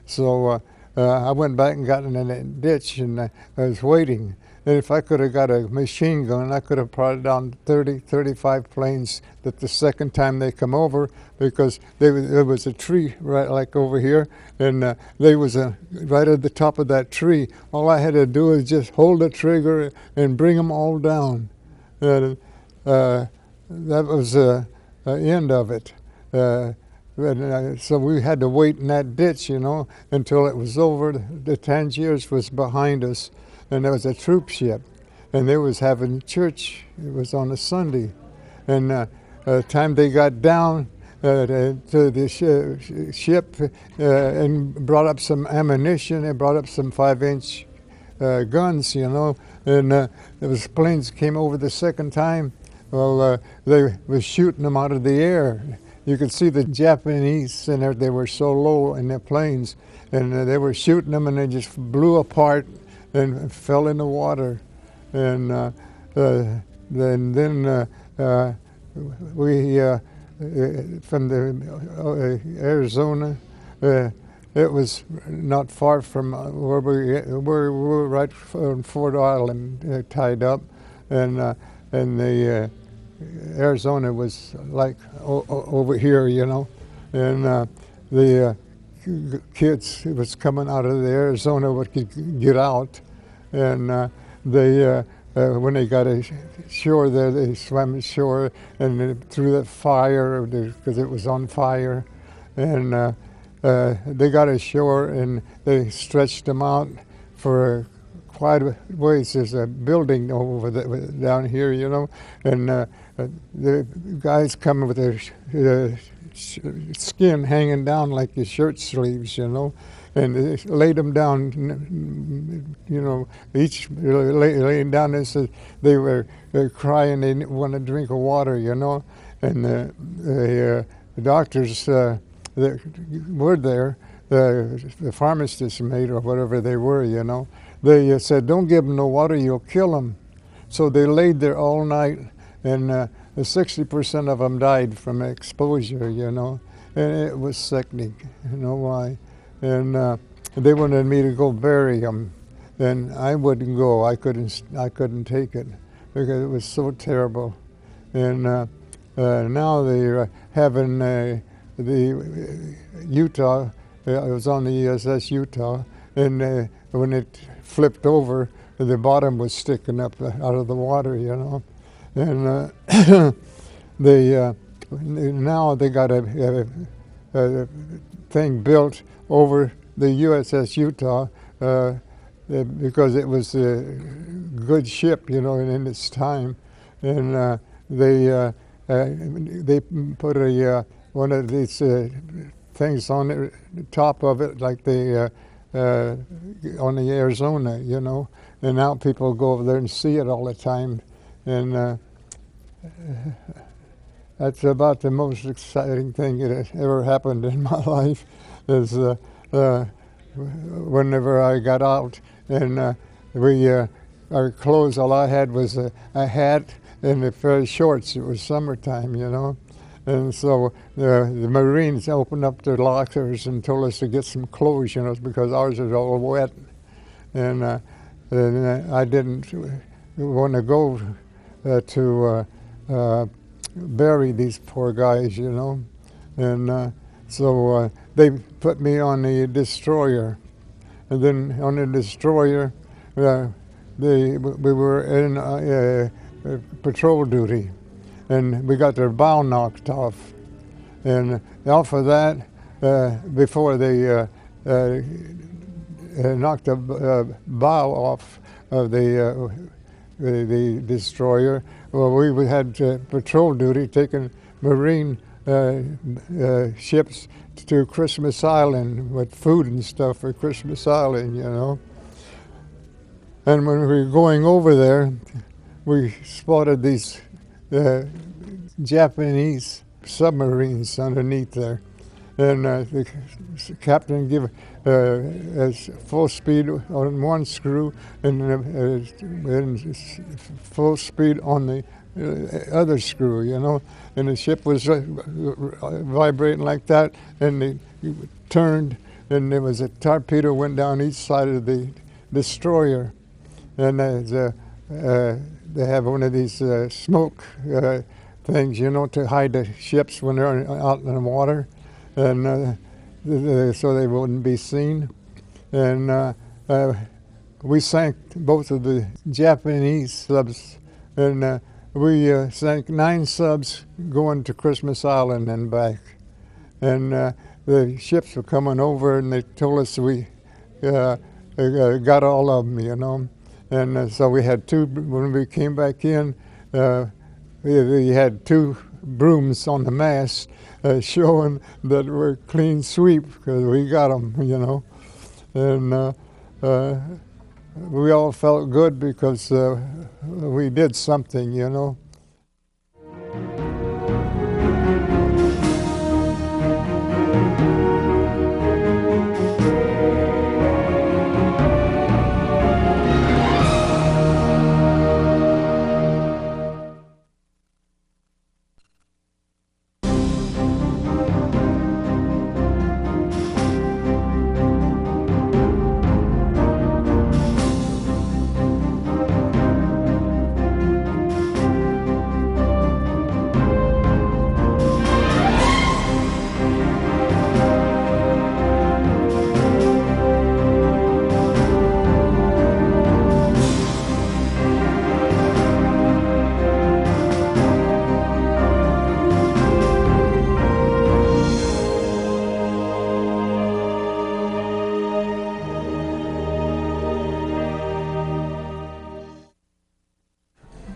So I went back and got in that ditch, and I was waiting. And if I could have got a machine gun, I could have brought down 30, 35 planes that the second time they come over, because there was a tree right like over here, and they was right at the top of that tree. All I had to do was just hold the trigger and bring them all down. And that was the end of it. So we had to wait in that ditch, you know, until it was over. The Tangiers was behind us, and there was a troop ship, and they was having church. It was on a Sunday, and the time they got down to the ship and brought up some ammunition, they brought up some 5-inch guns, you know, and those planes came over the second time. Well, they was shooting them out of the air. You could see the Japanese, and they were so low in their planes, and they were shooting them, and they just blew apart and fell in the water. And then we, from the Arizona, it was not far from where we were, right on Fort Island, tied up, and the Arizona was like over here, you know, and the kids who was coming out of the Arizona would get out, and they when they got ashore there, they swam ashore and through the fire because it was on fire, and they got ashore and they stretched them out for quite a ways. There's a building over down here, you know, and the guys come with their skin hanging down like your shirt sleeves, you know, and they laid them down, you know, each laying down. They were crying, they want a drink of water, you know, and the doctors that were there, the Armistice mate or whatever they were, you know, they said, don't give them no water, you'll kill them. So they laid there all night, and 60% of them died from exposure, you know. and it was sickening. You know why? And they wanted me to go bury them, and I wouldn't go. I couldn't take it because it was so terrible. And now they're having the Utah. I was on the USS Utah, and when it flipped over, the bottom was sticking up out of the water, you know. And now they got a thing built over the USS Utah because it was a good ship, you know, in its time. And they put one of these things on the top of it, like the on the Arizona, you know. And now people go over there and see it all the time. And that's about the most exciting thing that ever happened in my life, is whenever I got out and our clothes, all I had was a hat and a pair of shorts. It was summertime, you know. And so the Marines opened up their lockers and told us to get some clothes, you know, because ours was all wet. And I didn't want to go to bury these poor guys, you know. And so they put me on the destroyer. And then on the destroyer, we were in patrol duty. And we got their bow knocked off. And off of that, before they knocked the bow off of the destroyer, well, we had patrol duty taking Marine ships to Christmas Island with food and stuff for Christmas Island, you know. And when we were going over there, we spotted these Japanese submarines underneath there, and the captain gave full speed on one screw and full speed on the other screw, you know, and the ship was vibrating like that, and they turned, and there was a torpedo went down each side of the destroyer, and they have one of these smoke things, you know, to hide the ships when they're out in the water, and so they wouldn't be seen. And we sank both of the Japanese subs, and we sank 9 subs going to Christmas Island and back. And the ships were coming over, and they told us we got all of them, you know. And so we had 2, when we came back in, we had 2 brooms on the mast showing that we're clean sweep because we got them, you know. And we all felt good because we did something, you know.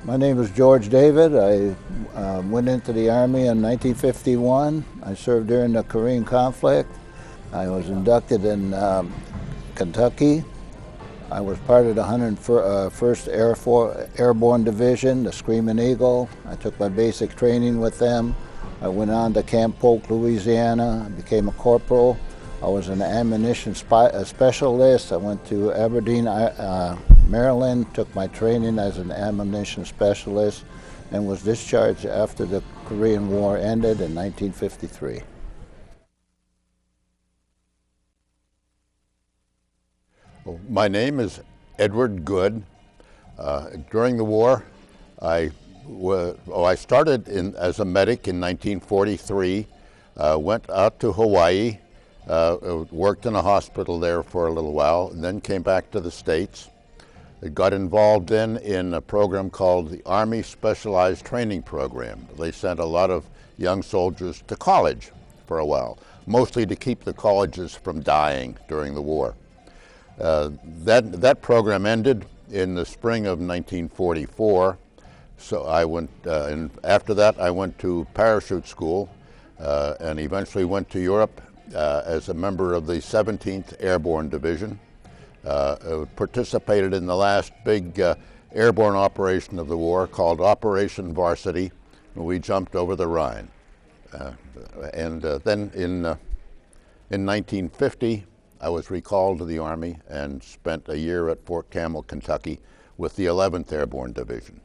My name is George David. I went into the Army in 1951. I served during the Korean conflict. I was inducted in Kentucky. I was part of the 101st Airborne Division, the Screaming Eagle. I took my basic training with them. I went on to Camp Polk, Louisiana. I became a corporal. I was an ammunition specialist. I went to Aberdeen, Maryland, took my training as an ammunition specialist, and was discharged after the Korean War ended in 1953. Well, my name is Edward Good. During the war, I started as a medic in 1943, went out to Hawaii, worked in a hospital there for a little while, and then came back to the States. I got involved then in a program called the Army Specialized Training Program. They sent a lot of young soldiers to college for a while, mostly to keep the colleges from dying during the war. That program ended in the spring of 1944, so I went, and after that I went to parachute school and eventually went to Europe as a member of the 17th Airborne Division. Participated in the last big airborne operation of the war called Operation Varsity. We jumped over the Rhine. And then in 1950, I was recalled to the Army and spent a year at Fort Campbell, Kentucky with the 11th Airborne Division.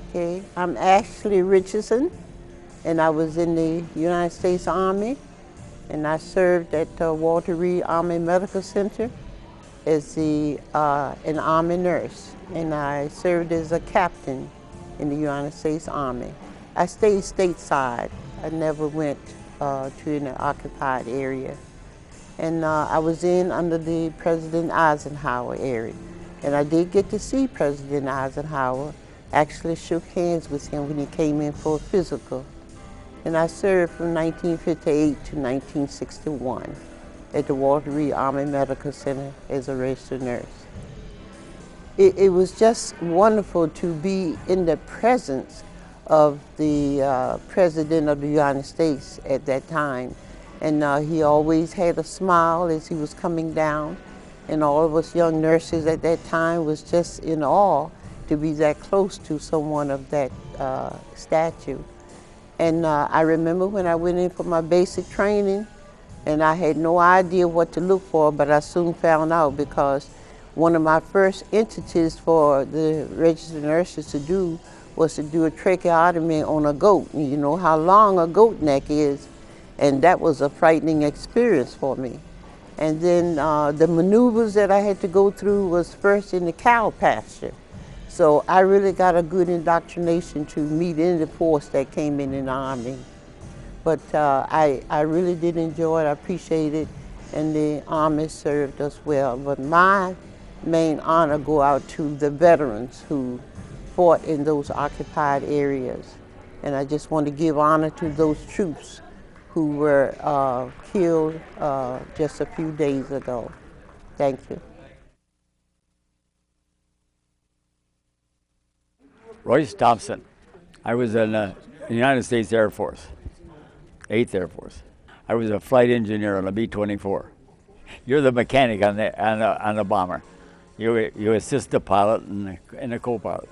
Okay, I'm Ashley Richardson, and I was in the United States Army, and I served at Walter Reed Army Medical Center as an Army nurse, and I served as a captain in the United States Army. I stayed stateside. I never went to an occupied area. And I was in under the President Eisenhower area. And I did get to see President Eisenhower, actually shook hands with him when he came in for a physical. And I served from 1958 to 1961 at the Walter Reed Army Medical Center as a registered nurse. It was just wonderful to be in the presence of the President of the United States at that time. And he always had a smile as he was coming down. And all of us young nurses at that time was just in awe to be that close to someone of that stature. And I remember when I went in for my basic training, and I had no idea what to look for, but I soon found out, because one of my first entities for the registered nurses to do was to do a tracheotomy on a goat. And you know how long a goat neck is, and that was a frightening experience for me. And then the maneuvers that I had to go through was first in the cow pasture. So I really got a good indoctrination to meet in the force that came in the Army. But I really did enjoy it, I appreciate it, and the Army served us well. But my main honor go out to the veterans who fought in those occupied areas. And I just want to give honor to those troops who were killed just a few days ago. Thank you. Royce Thompson. I was in the United States Air Force, 8th Air Force. I was a flight engineer on a B-24. You're the mechanic on the bomber. You assist the pilot and the co-pilot.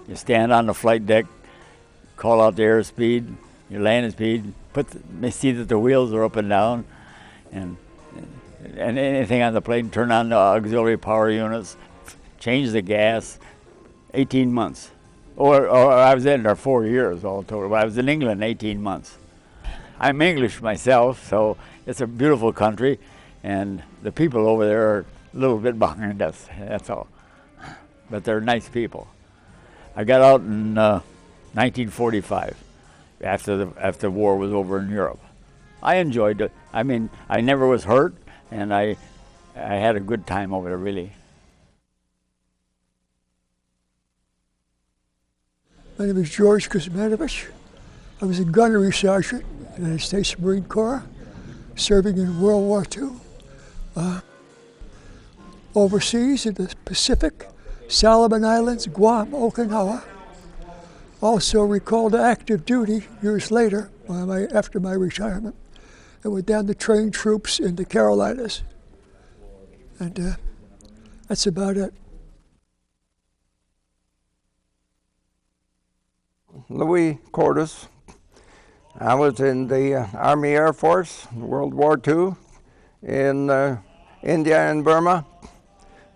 You stand on the flight deck, call out the airspeed, your landing speed, see that the wheels are up and down, and anything on the plane, turn on the auxiliary power units, change the gas. 18 months. Or I was in there 4 years all total, but I was in England 18 months. I'm English myself, so it's a beautiful country, and the people over there are a little bit behind us, that's all. But they're nice people. I got out in 1945, after the war was over in Europe. I enjoyed it. I mean, I never was hurt, and I had a good time over there, really. My name is George Kuzmanovich. I was a gunnery sergeant in the United States Marine Corps, serving in World War II. Overseas in the Pacific, Solomon Islands, Guam, Okinawa. Also recalled to active duty years later, after my retirement, and went down to train troops in the Carolinas. And that's about it. Louis Cordes. I was in the Army Air Force, World War II, in India and Burma,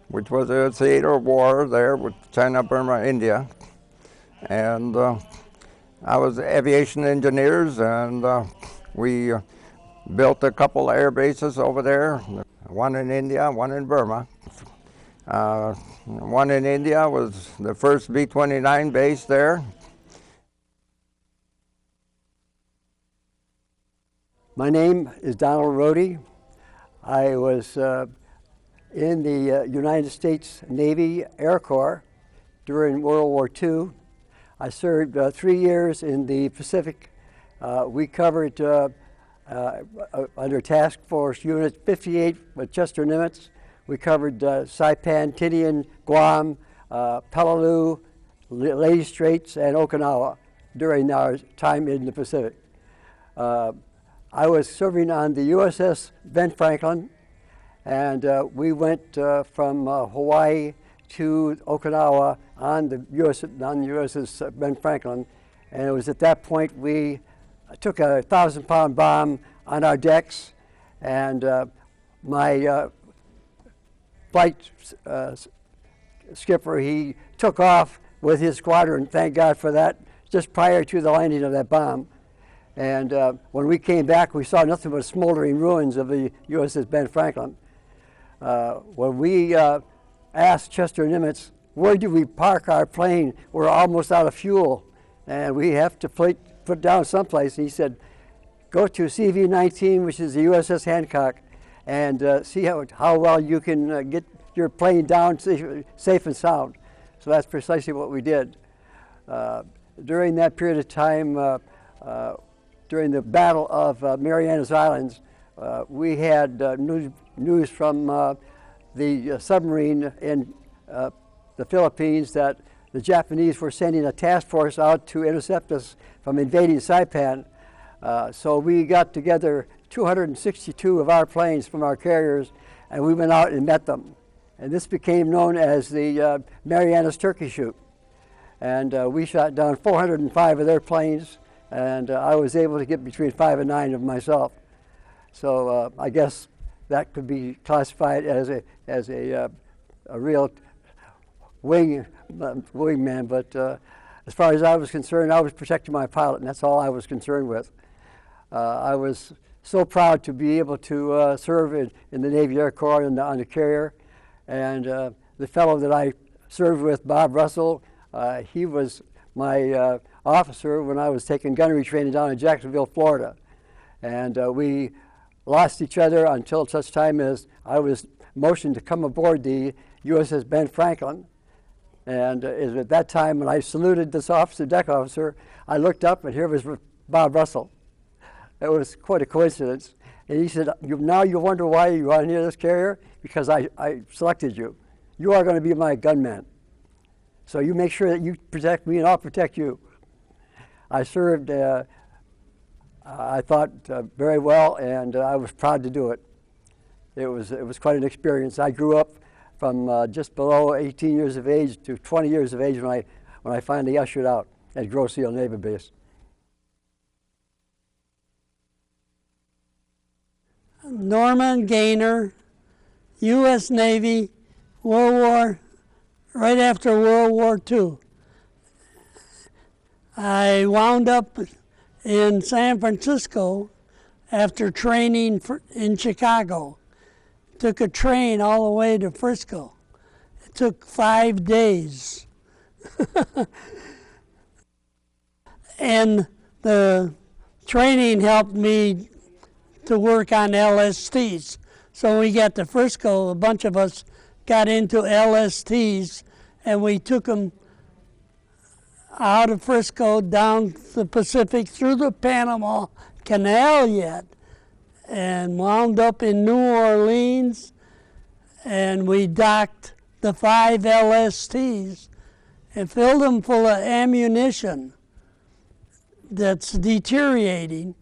which was a theater war there with China, Burma, India. And I was aviation engineers, and we built a couple of air bases over there, one in India, one in Burma. One in India was the first B-29 base there. My name is Donald Rohde. I was in the United States Navy Air Corps during World War II. I served 3 years in the Pacific. We covered under Task Force Unit 58 with Chester Nimitz. We covered Saipan, Tinian, Guam, Peleliu, Leyte Straits, and Okinawa during our time in the Pacific. I was serving on the USS Ben Franklin, and we went from Hawaii to Okinawa on the USS Ben Franklin, and it was at that point we took a 1,000-pound bomb on our decks, and my flight skipper, he took off with his squadron, thank God for that, just prior to the landing of that bomb. And when we came back, we saw nothing but smoldering ruins of the USS Ben Franklin. When we asked Chester Nimitz, where do we park our plane? We're almost out of fuel, and we have to put down someplace. He said, go to CV-19, which is the USS Hancock, and see how well you can get your plane down safe and sound. So that's precisely what we did. During that period of time, during the Battle of Marianas Islands, we had news from the submarine in the Philippines that the Japanese were sending a task force out to intercept us from invading Saipan. So we got together 262 of our planes from our carriers, and we went out and met them. And this became known as the Marianas Turkey Shoot. And we shot down 405 of their planes, and I was able to get between 5 and 9 of myself. So I guess that could be classified as a real wingman. But as far as I was concerned, I was protecting my pilot, and that's all I was concerned with. I was so proud to be able to serve in the Navy Air Corps on the carrier. And the fellow that I served with, Bob Russell, he was my officer when I was taking gunnery training down in Jacksonville, Florida. And we lost each other until such time as I was motioned to come aboard the USS Ben Franklin. And it was at that time when I saluted this officer, deck officer, I looked up and here was Bob Russell. It was quite a coincidence. And he said, now you wonder why you're on here, this carrier? Because I selected you. You are going to be my gunman. So you make sure that you protect me and I'll protect you. I served, I thought, very well, and I was proud to do it. It was quite an experience. I grew up from just below 18 years of age to 20 years of age when I finally ushered out at Grosse Ile Naval Base. Norman Gaynor, U.S. Navy, right after World War II. I wound up in San Francisco after training in Chicago. Took a train all the way to Frisco. It took 5 days. And the training helped me to work on LSTs. So when we got to Frisco, a bunch of us got into LSTs, and we took them out of Frisco down the Pacific through the Panama Canal yet, and wound up in New Orleans, and we docked the 5 LSTs and filled them full of ammunition that's deteriorating.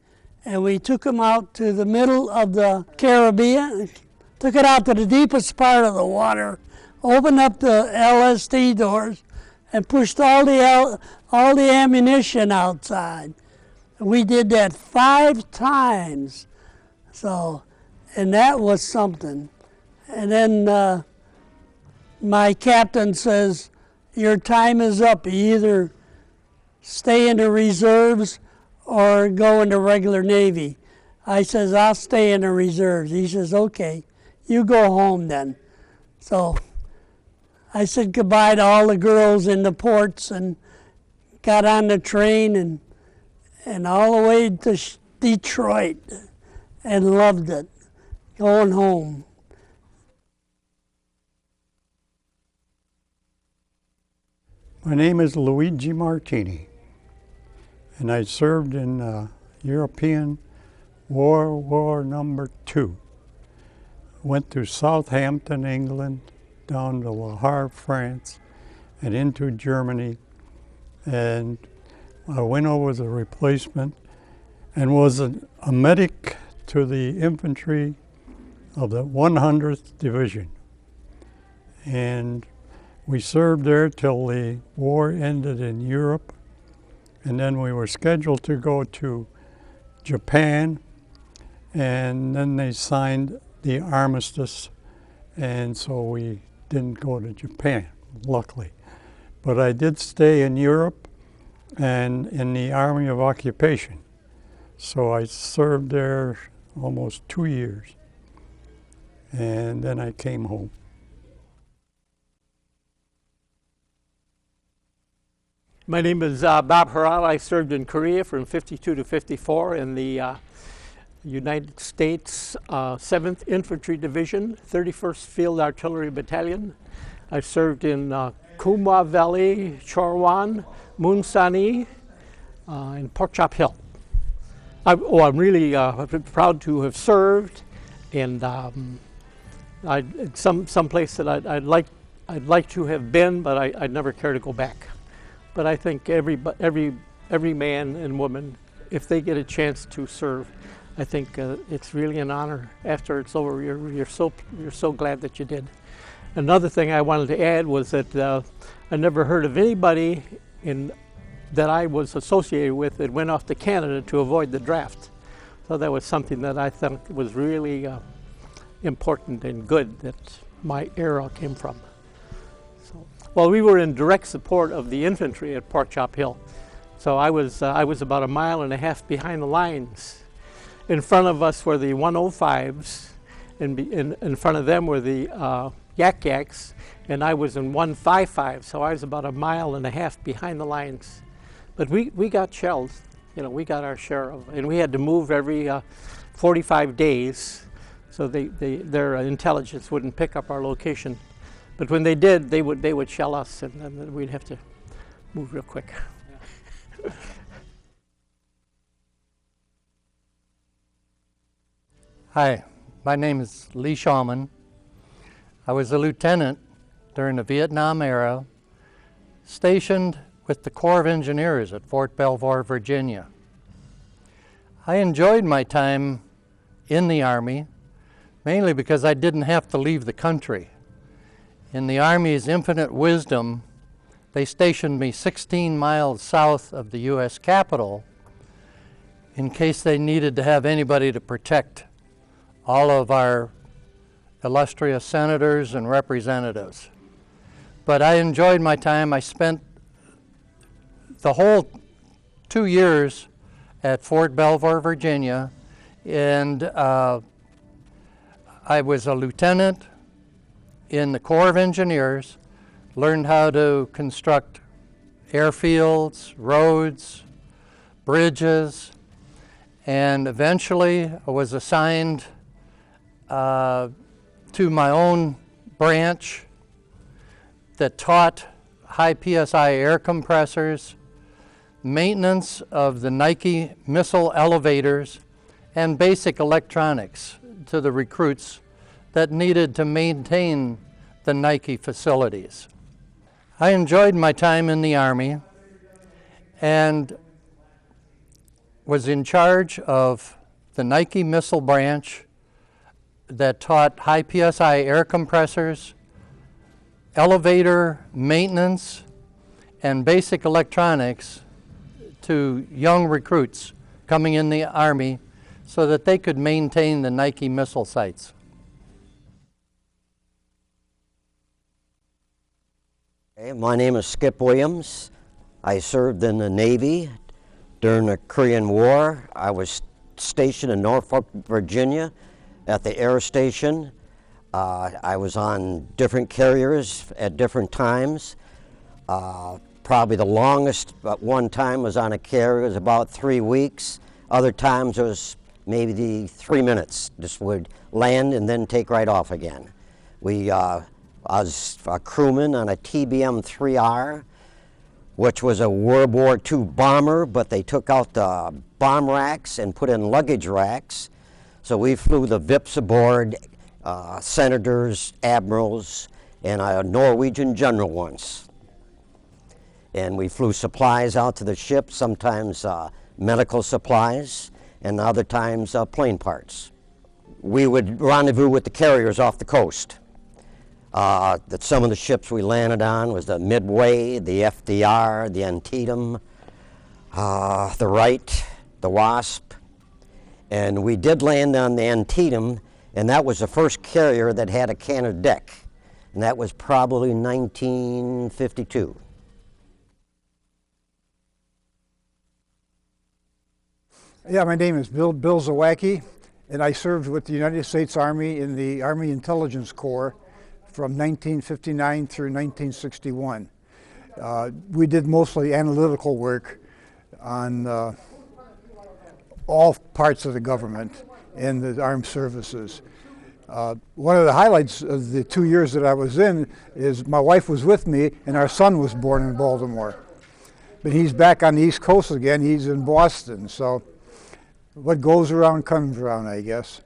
And we took them out to the middle of the Caribbean, took it out to the deepest part of the water, opened up the LST doors, and pushed all the ammunition outside. We did that 5 times. So, and that was something. And then my captain says, your time is up. You either stay in the reserves or go into regular Navy. I says, I'll stay in the reserves. He says, okay, you go home then. So I said goodbye to all the girls in the ports and got on the train and all the way to Detroit and loved it, going home. My name is Luigi Martini, and I served in European World War II. Went to Southampton, England, down to Le Havre, France, and into Germany. And I went over as a replacement and was a medic to the infantry of the 100th Division. And we served there till the war ended in Europe, and then we were scheduled to go to Japan, and then they signed the Armistice, and so we didn't go to Japan, luckily. But I did stay in Europe and in the Army of Occupation. So I served there almost 2 years, and then I came home. My name is Bob Harala. I served in Korea from 52 to 54 in the United States 7th Infantry Division, 31st Field Artillery Battalion. I served in Kumwa Valley, Chorwan, Munsani, and Pork Chop Hill. I'm really proud to have served, and some place that I'd like to have been, but I'd never care to go back. But I think every man and woman, if they get a chance to serve, I think it's really an honor. After it's over, you're so glad that you did. Another thing I wanted to add was that I never heard of anybody that I was associated with that went off to Canada to avoid the draft. So that was something that I thought was really important and good that my era came from. Well, we were in direct support of the infantry at Pork Chop Hill. So I was about 1.5 miles behind the lines. In front of us were the 105s, and in front of them were the Yak-Yaks, and I was in 155, so I was about 1.5 miles behind the lines. But we got shelled, we got our share of, and we had to move every 45 days, so their intelligence wouldn't pick up our location. But when they did, they would shell us, and then we'd have to move real quick. Hi, my name is Lee Shawman. I was a lieutenant during the Vietnam era, stationed with the Corps of Engineers at Fort Belvoir, Virginia. I enjoyed my time in the Army, mainly because I didn't have to leave the country. In the Army's infinite wisdom, they stationed me 16 miles south of the U.S. Capitol in case they needed to have anybody to protect all of our illustrious senators and representatives. But I enjoyed my time. I spent the whole 2 years at Fort Belvoir, Virginia, and I was a lieutenant in the Corps of Engineers, learned how to construct airfields, roads, bridges, and eventually I was assigned to my own branch that taught high PSI air compressors, maintenance of the Nike missile elevators, and basic electronics to the recruits that needed to maintain the Nike facilities. I enjoyed my time in the Army and was in charge of the Nike missile branch that taught high PSI air compressors, elevator maintenance, and basic electronics to young recruits coming in the Army so that they could maintain the Nike missile sites. Hey, my name is Skip Williams. I served in the Navy during the Korean War. I was stationed in Norfolk, Virginia at the air station. I was on different carriers at different times. Probably the longest at one time was on a carrier was about 3 weeks. Other times it was maybe 3 minutes. Just would land and then take right off again. I was a crewman on a TBM-3R, which was a World War II bomber, but they took out the bomb racks and put in luggage racks. So we flew the VIPs aboard, senators, admirals, and a Norwegian general once. And we flew supplies out to the ship, sometimes medical supplies, and other times plane parts. We would rendezvous with the carriers off the coast. Some of the ships we landed on was the Midway, the FDR, the Antietam, the Wright, the Wasp. And we did land on the Antietam, and that was the first carrier that had a canted deck. And that was probably 1952. Yeah, my name is Bill Zawacki, and I served with the United States Army in the Army Intelligence Corps from 1959 through 1961. We did mostly analytical work on all parts of the government and the armed services. One of the highlights of the 2 years that I was in is my wife was with me and our son was born in Baltimore. But he's back on the East Coast again, he's in Boston, so what goes around comes around, I guess.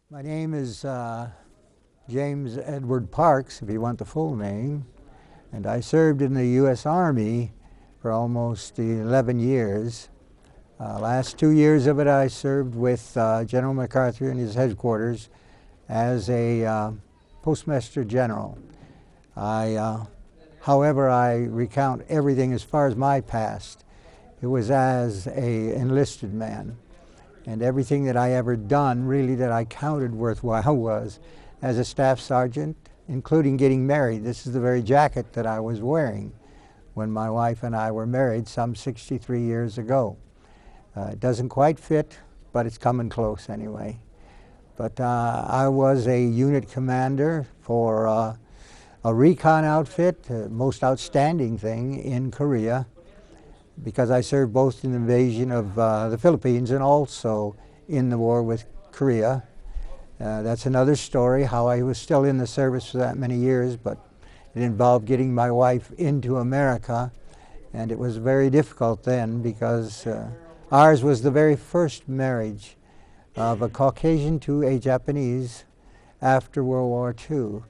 My name is James Edward Parks, if you want the full name, and I served in the U.S. Army for almost 11 years. Last 2 years of it I served with General MacArthur in his headquarters as a Postmaster General. However, I recount everything as far as my past. It was as an enlisted man. And everything that I ever done, really, that I counted worthwhile was as a staff sergeant, including getting married. This is the very jacket that I was wearing when my wife and I were married some 63 years ago. It doesn't quite fit, but it's coming close anyway. But I was a unit commander for a recon outfit, most outstanding thing in Korea, because I served both in the invasion of the Philippines and also in the war with Korea. That's another story, how I was still in the service for that many years, but it involved getting my wife into America, and it was very difficult then because ours was the very first marriage of a Caucasian to a Japanese after World War II.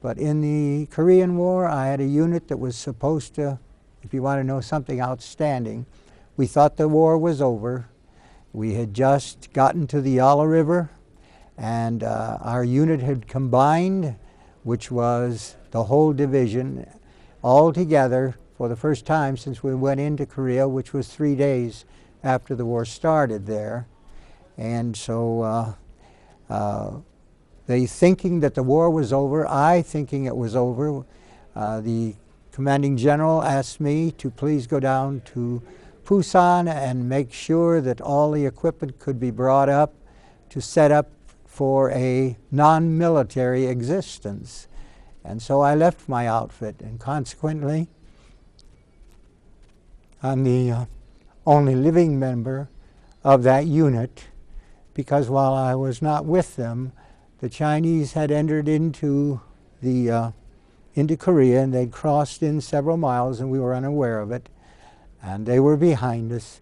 But in the Korean War, I had a unit that was supposed to, if you want to know something outstanding, we thought the war was over. We had just gotten to the Yala River, and our unit had combined, which was the whole division, all together for the first time since we went into Korea, which was 3 days after the war started there. And so they thinking that the war was over, I thinking it was over, the commanding general asked me to please go down to Busan and make sure that all the equipment could be brought up to set up for a non-military existence. And so I left my outfit, and consequently, I'm the only living member of that unit, because while I was not with them, the Chinese had entered into Korea, and they'd crossed in several miles, and we were unaware of it, and they were behind us.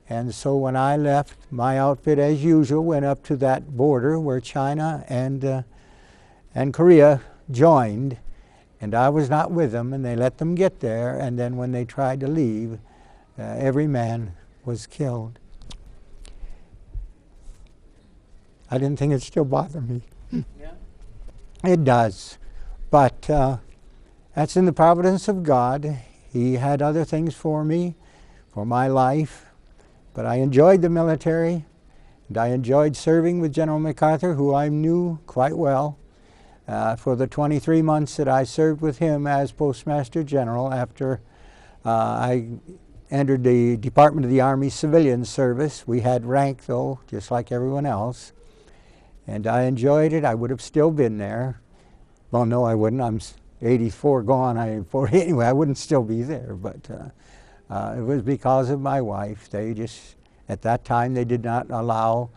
And so when I left, my outfit, as usual, went up to that border where China and Korea joined, and I was not with them, and they let them get there, and then when they tried to leave, every man was killed. I didn't think it'd still bother me. Yeah. It does, but that's in the providence of God. He had other things for me, for my life, but I enjoyed the military, and I enjoyed serving with General MacArthur, who I knew quite well, for the 23 months that I served with him as Postmaster General after I entered the Department of the Army Civilian Service. We had rank, though, just like everyone else. And I enjoyed it. I would have still been there. Well, no, I wouldn't. I'm 84 gone. I'm 40 anyway. I wouldn't still be there. But it was because of my wife. They just, at that time, they did not allow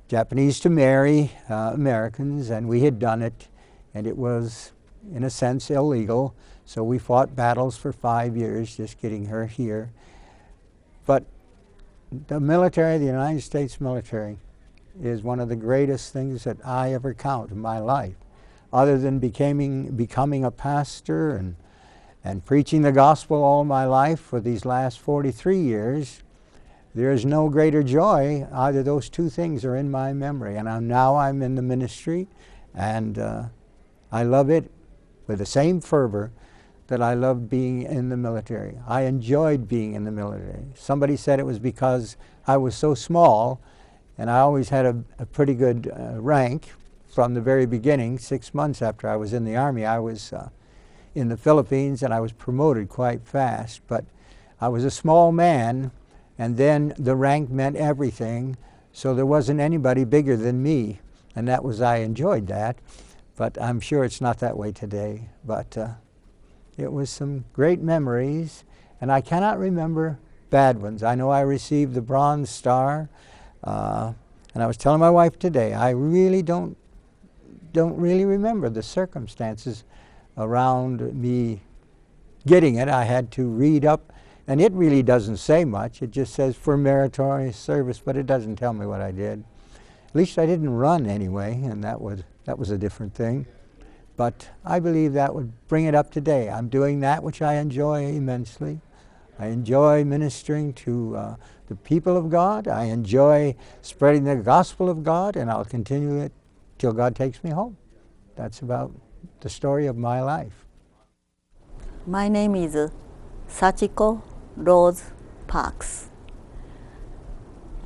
Japanese to marry Americans, and we had done it, and it was, in a sense, illegal. So we fought battles for 5 years just getting her here. But the military, the United States military, is one of the greatest things that I ever count in my life. Other than becoming a pastor and preaching the gospel all my life for these last 43 years, there is no greater joy. Either those two things are in my memory. And now I'm in the ministry, and I love it with the same fervor that I loved being in the military. I enjoyed being in the military. Somebody said it was because I was so small, and I always had a pretty good rank from the very beginning. 6 months after I was in the Army, I was in the Philippines, and I was promoted quite fast. But I was a small man, and then the rank meant everything, so there wasn't anybody bigger than me, and I enjoyed that. But I'm sure it's not that way today. But it was some great memories, and I cannot remember bad ones. I know I received the Bronze Star, and I was telling my wife today, I really don't really remember the circumstances around me getting it. I had to read up, and it really doesn't say much. It just says for meritorious service, but it doesn't tell me what I did. At least I didn't run anyway, and that was a different thing. But I believe that would bring it up today. I'm doing that which I enjoy immensely. I enjoy ministering to the people of God. I enjoy spreading the gospel of God, and I'll continue it till God takes me home. That's about the story of my life. My name is Sachiko Rose Parks,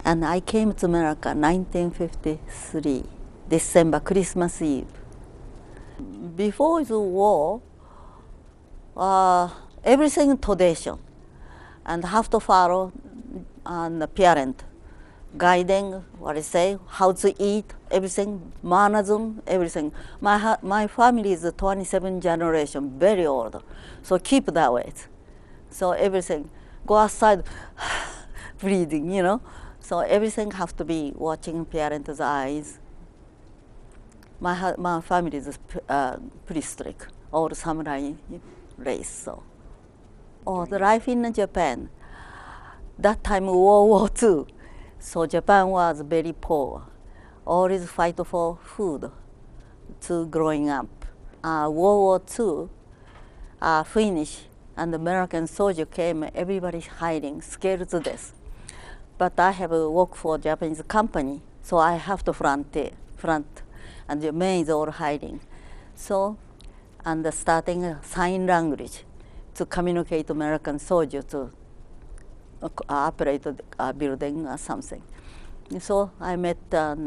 and I came to America 1953, December, Christmas Eve. Before the war, everything tradition, and have to follow the parent guiding, what I say, how to eat, everything, mannerism, everything. My family is 27 generation, very old, so keep that way. So everything, go outside, breathing, you know. So everything have to be watching parents' eyes. My family is pretty strict, all samurai race. So, the life in Japan, that time World War II, so Japan was very poor. Always fight for food to growing up. World War II finished, and the American soldier came, everybody hiding, scared to death. But I have worked for Japanese company, so I have to front, and the men is all hiding. So, and starting sign language to communicate American soldier to operate a building or something. So I met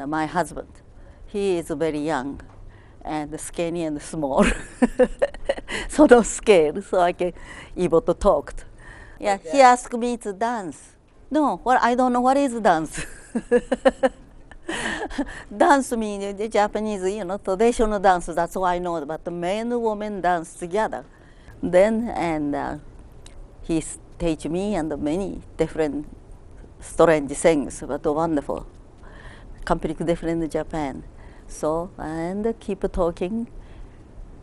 my husband. He is very young and skinny and small. So not scared, so I can able to talk. Yeah, he asked me to dance. No, I don't know what is dance. Dance means the Japanese, traditional dance. That's what I know. But the men and women dance together. Then he teach me and many different strange things, but wonderful. Completely different in Japan. So and keep talking,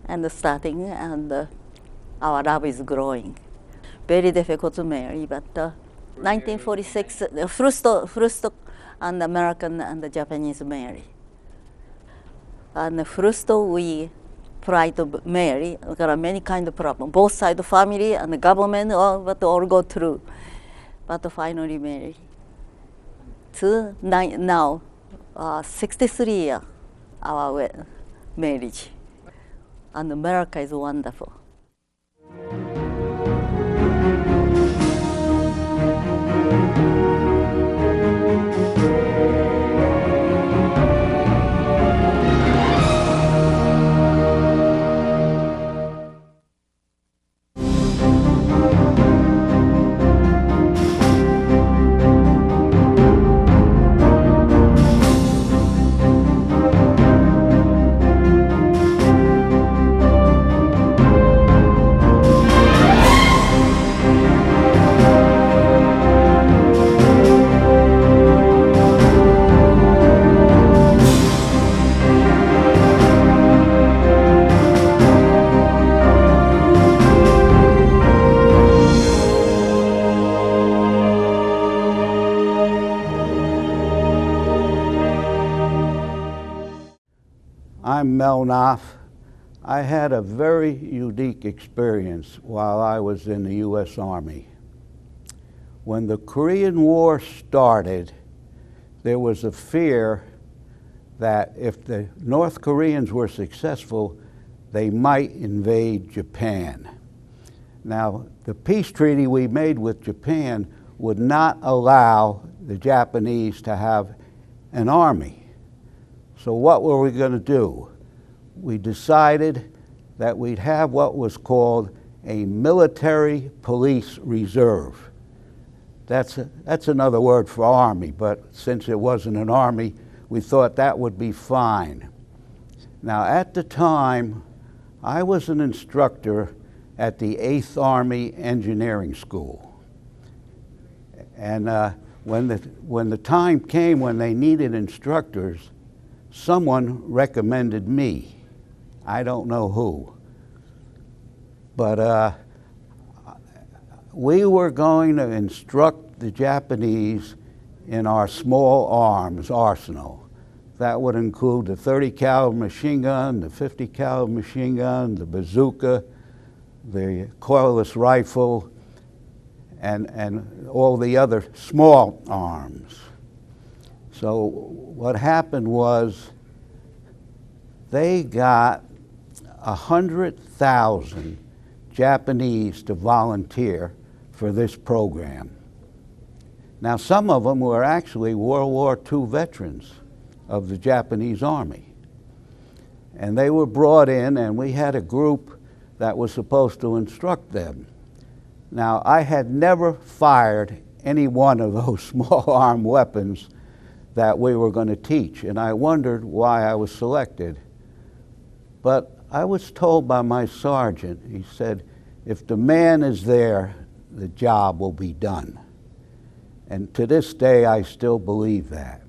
and starting, and our love is growing. Very difficult to marry, but 1946, first and American and the Japanese marry. And first we try to marry. There are many kind of problems. Both sides of family and the government, but all go through. But finally marry. Now, 63 years our marriage. And America is wonderful. I'm Mel Knopf. I had a very unique experience while I was in the U.S. Army. When the Korean War started, there was a fear that if the North Koreans were successful, they might invade Japan. Now, the peace treaty we made with Japan would not allow the Japanese to have an army. So what were we going to do? We decided that we'd have what was called a military police reserve. That's another word for army, but since it wasn't an army, we thought that would be fine. Now, at the time, I was an instructor at the 8th Army Engineering School. And when the time came when they needed instructors, someone recommended me. I don't know who. But we were going to instruct the Japanese in our small arms arsenal. That would include the 30 caliber machine gun, the 50 caliber machine gun, the bazooka, the coilless rifle, and all the other small arms. So what happened was they got 100,000 Japanese to volunteer for this program. Now, some of them were actually World War II veterans of the Japanese Army. And they were brought in, and we had a group that was supposed to instruct them. Now, I had never fired any one of those small arm weapons that we were going to teach, and I wondered why I was selected. But I was told by my sergeant, he said, if the man is there, the job will be done. And to this day, I still believe that.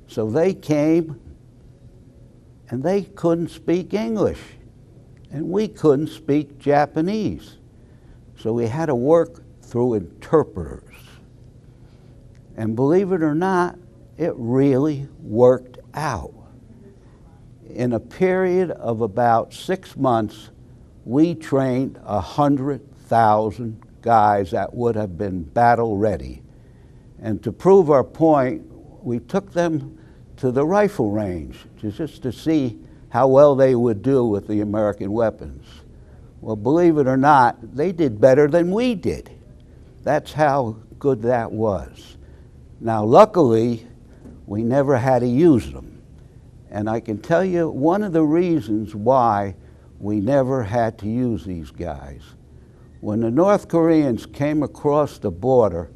So they came, and they couldn't speak English, and we couldn't speak Japanese. So we had to work through interpreters. And believe it or not, it really worked out. In a period of about 6 months, we trained 100,000 guys that would have been battle ready. And to prove our point, we took them to the rifle range just to see how well they would do with the American weapons. Well, believe it or not, they did better than we did. That's how good that was. Now, luckily, we never had to use them. And I can tell you one of the reasons why we never had to use these guys. When the North Koreans came across the border,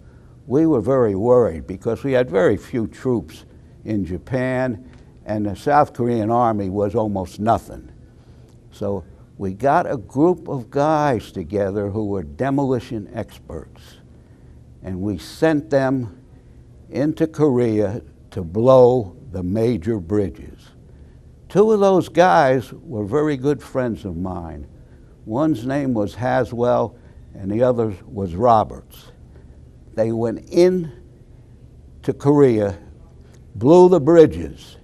we were very worried because we had very few troops in Japan, and the South Korean army was almost nothing. So we got a group of guys together who were demolition experts, and we sent them into Korea to blow the major bridges. Two of those guys were very good friends of mine. One's name was Haswell, and the other was Roberts. They went in to Korea, blew the bridges,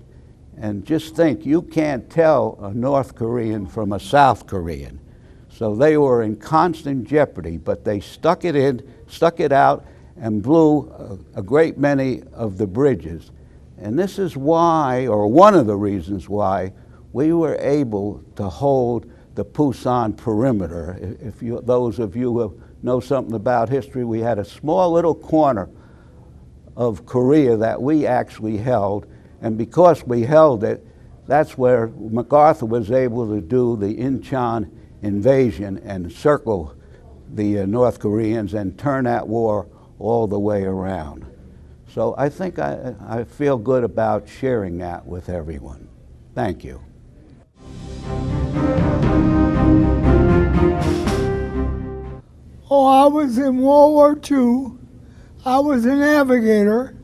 and just think, you can't tell a North Korean from a South Korean. So they were in constant jeopardy, but they stuck it out, and blew a great many of the bridges. And this is why, or one of the reasons why, we were able to hold the Pusan perimeter. Those of you who know something about history, we had a small little corner of Korea that we actually held, and because we held it, that's where MacArthur was able to do the Incheon invasion and circle the North Koreans and turn that war all the way around. So I think I feel good about sharing that with everyone. Thank you. Oh, I was in World War II. I was a navigator.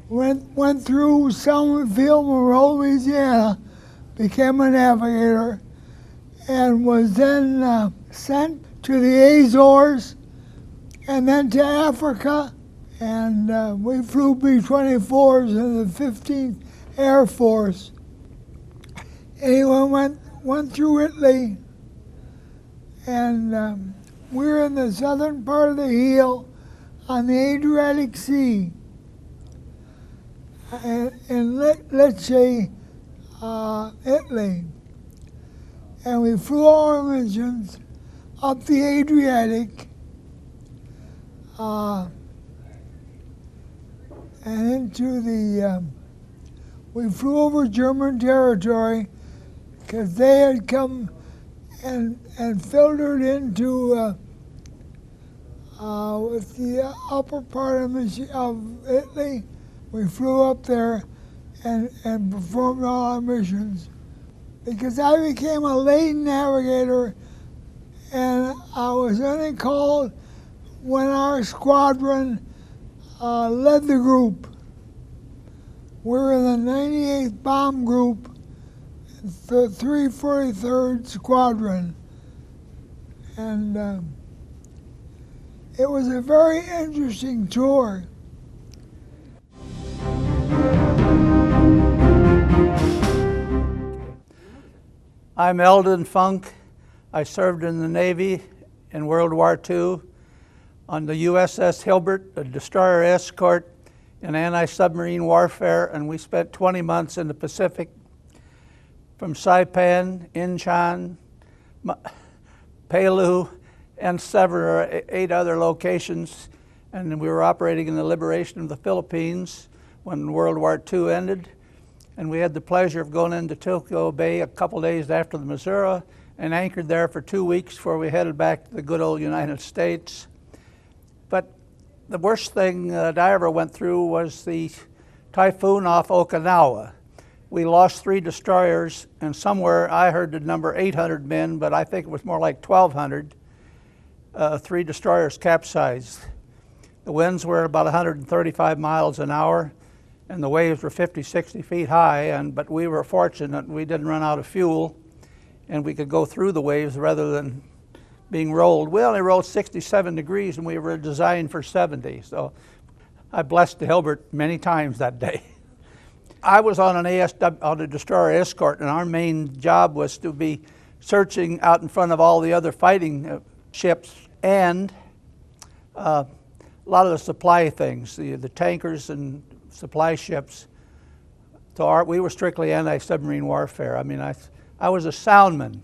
Went through Selmafield, Monroe, Louisiana, became a navigator, and was then sent to the Azores and then to Africa. And we flew B-24s in the 15th Air Force. And he went through Italy, and we're in the southern part of the heel on the Adriatic Sea. In Lecce, Italy. And we flew our engines up the Adriatic and into the, we flew over German territory because they had come and filtered into with the upper part of Italy. We flew up there and performed all our missions. Because I became a late navigator, and I was only called when our squadron led the group. We were in the 98th Bomb Group, the 343rd Squadron. And it was a very interesting tour. I'm Eldon Funk. I served in the Navy in World War II on the USS Hilbert, a destroyer escort in anti-submarine warfare, and we spent 20 months in the Pacific from Saipan, Incheon, Palu, and 7 or 8 other locations. And we were operating in the liberation of the Philippines when World War II ended. And we had the pleasure of going into Tokyo Bay a couple days after the Missouri and anchored there for 2 weeks before we headed back to the good old United States. But the worst thing that I ever went through was the typhoon off Okinawa. We lost 3 destroyers, and somewhere I heard the number 800 men, but I think it was more like 1,200. 3 destroyers capsized. The winds were about 135 miles an hour, and the waves were 50, 60 feet high, but we were fortunate we didn't run out of fuel, and we could go through the waves rather than being rolled. We only rolled 67 degrees, and we were designed for 70, so I blessed the Hilbert many times that day. I was on on a destroyer escort, and our main job was to be searching out in front of all the other fighting ships and a lot of the supply things, the tankers and supply ships. So we were strictly anti-submarine warfare. I mean, I was a soundman.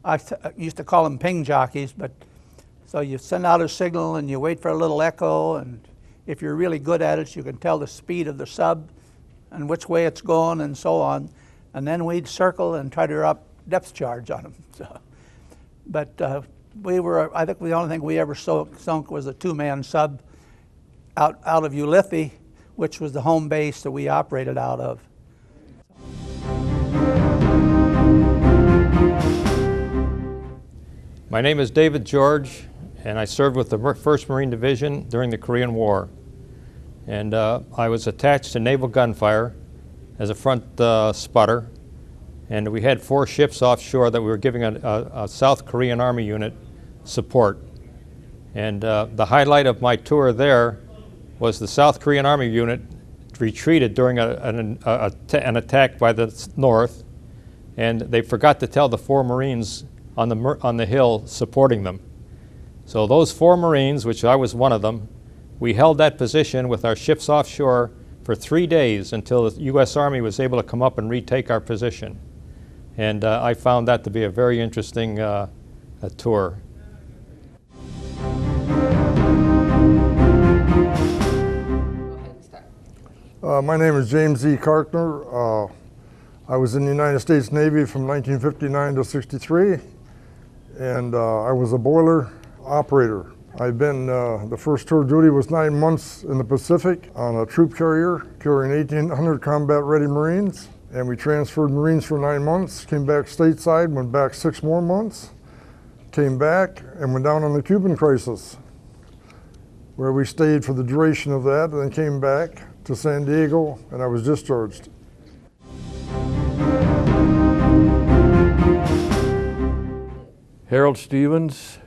I used to call them ping jockeys, but so you send out a signal and you wait for a little echo, and if you're really good at it, you can tell the speed of the sub and which way it's going and so on. And then we'd circle and try to drop depth charge on them. So, but I think the only thing we ever sunk was a 2-man sub out of Ulithi, which was the home base that we operated out of. My name is David George, and I served with the 1st Marine Division during the Korean War. And I was attached to naval gunfire as a front spotter, and we had 4 ships offshore that we were giving a South Korean Army unit support. And the highlight of my tour there was the South Korean Army unit retreated during an attack by the North, and they forgot to tell the 4 Marines on the hill supporting them. So those 4 Marines, which I was one of them, we held that position with our ships offshore for 3 days until the U.S. Army was able to come up and retake our position. And I found that to be a very interesting tour. My name is James E. Karkner. I was in the United States Navy from 1959 to 63, and I was a boiler operator. I've been, the first tour of duty was 9 months in the Pacific on a troop carrier carrying 1,800 combat-ready Marines, and we transferred Marines for 9 months, came back stateside, went back 6 more months, came back and went down on the Cuban crisis, where we stayed for the duration of that, and then came back to San Diego, and I was discharged. Harold Stevens,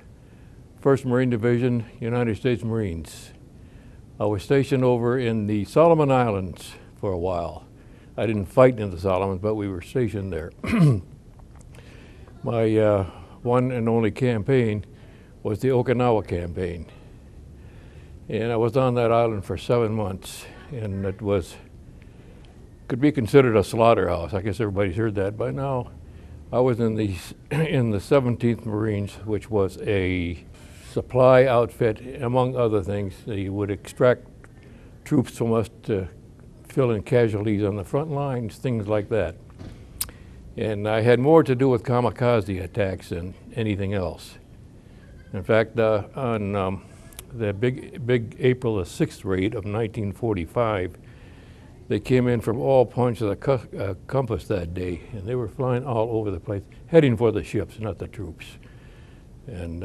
1st Marine Division, United States Marines. I was stationed over in the Solomon Islands for a while. I didn't fight in the Solomons, but we were stationed there. My one and only campaign was the Okinawa campaign. And I was on that island for 7 months, and it could be considered a slaughterhouse. I guess everybody's heard that by now. I was in the 17th Marines, which was a supply outfit, among other things. They would extract troops from us to fill in casualties on the front lines, things like that. And I had more to do with kamikaze attacks than anything else. In fact, on the big April the 6th raid of 1945, they came in from all points of the compass that day, and they were flying all over the place, heading for the ships, not the troops. And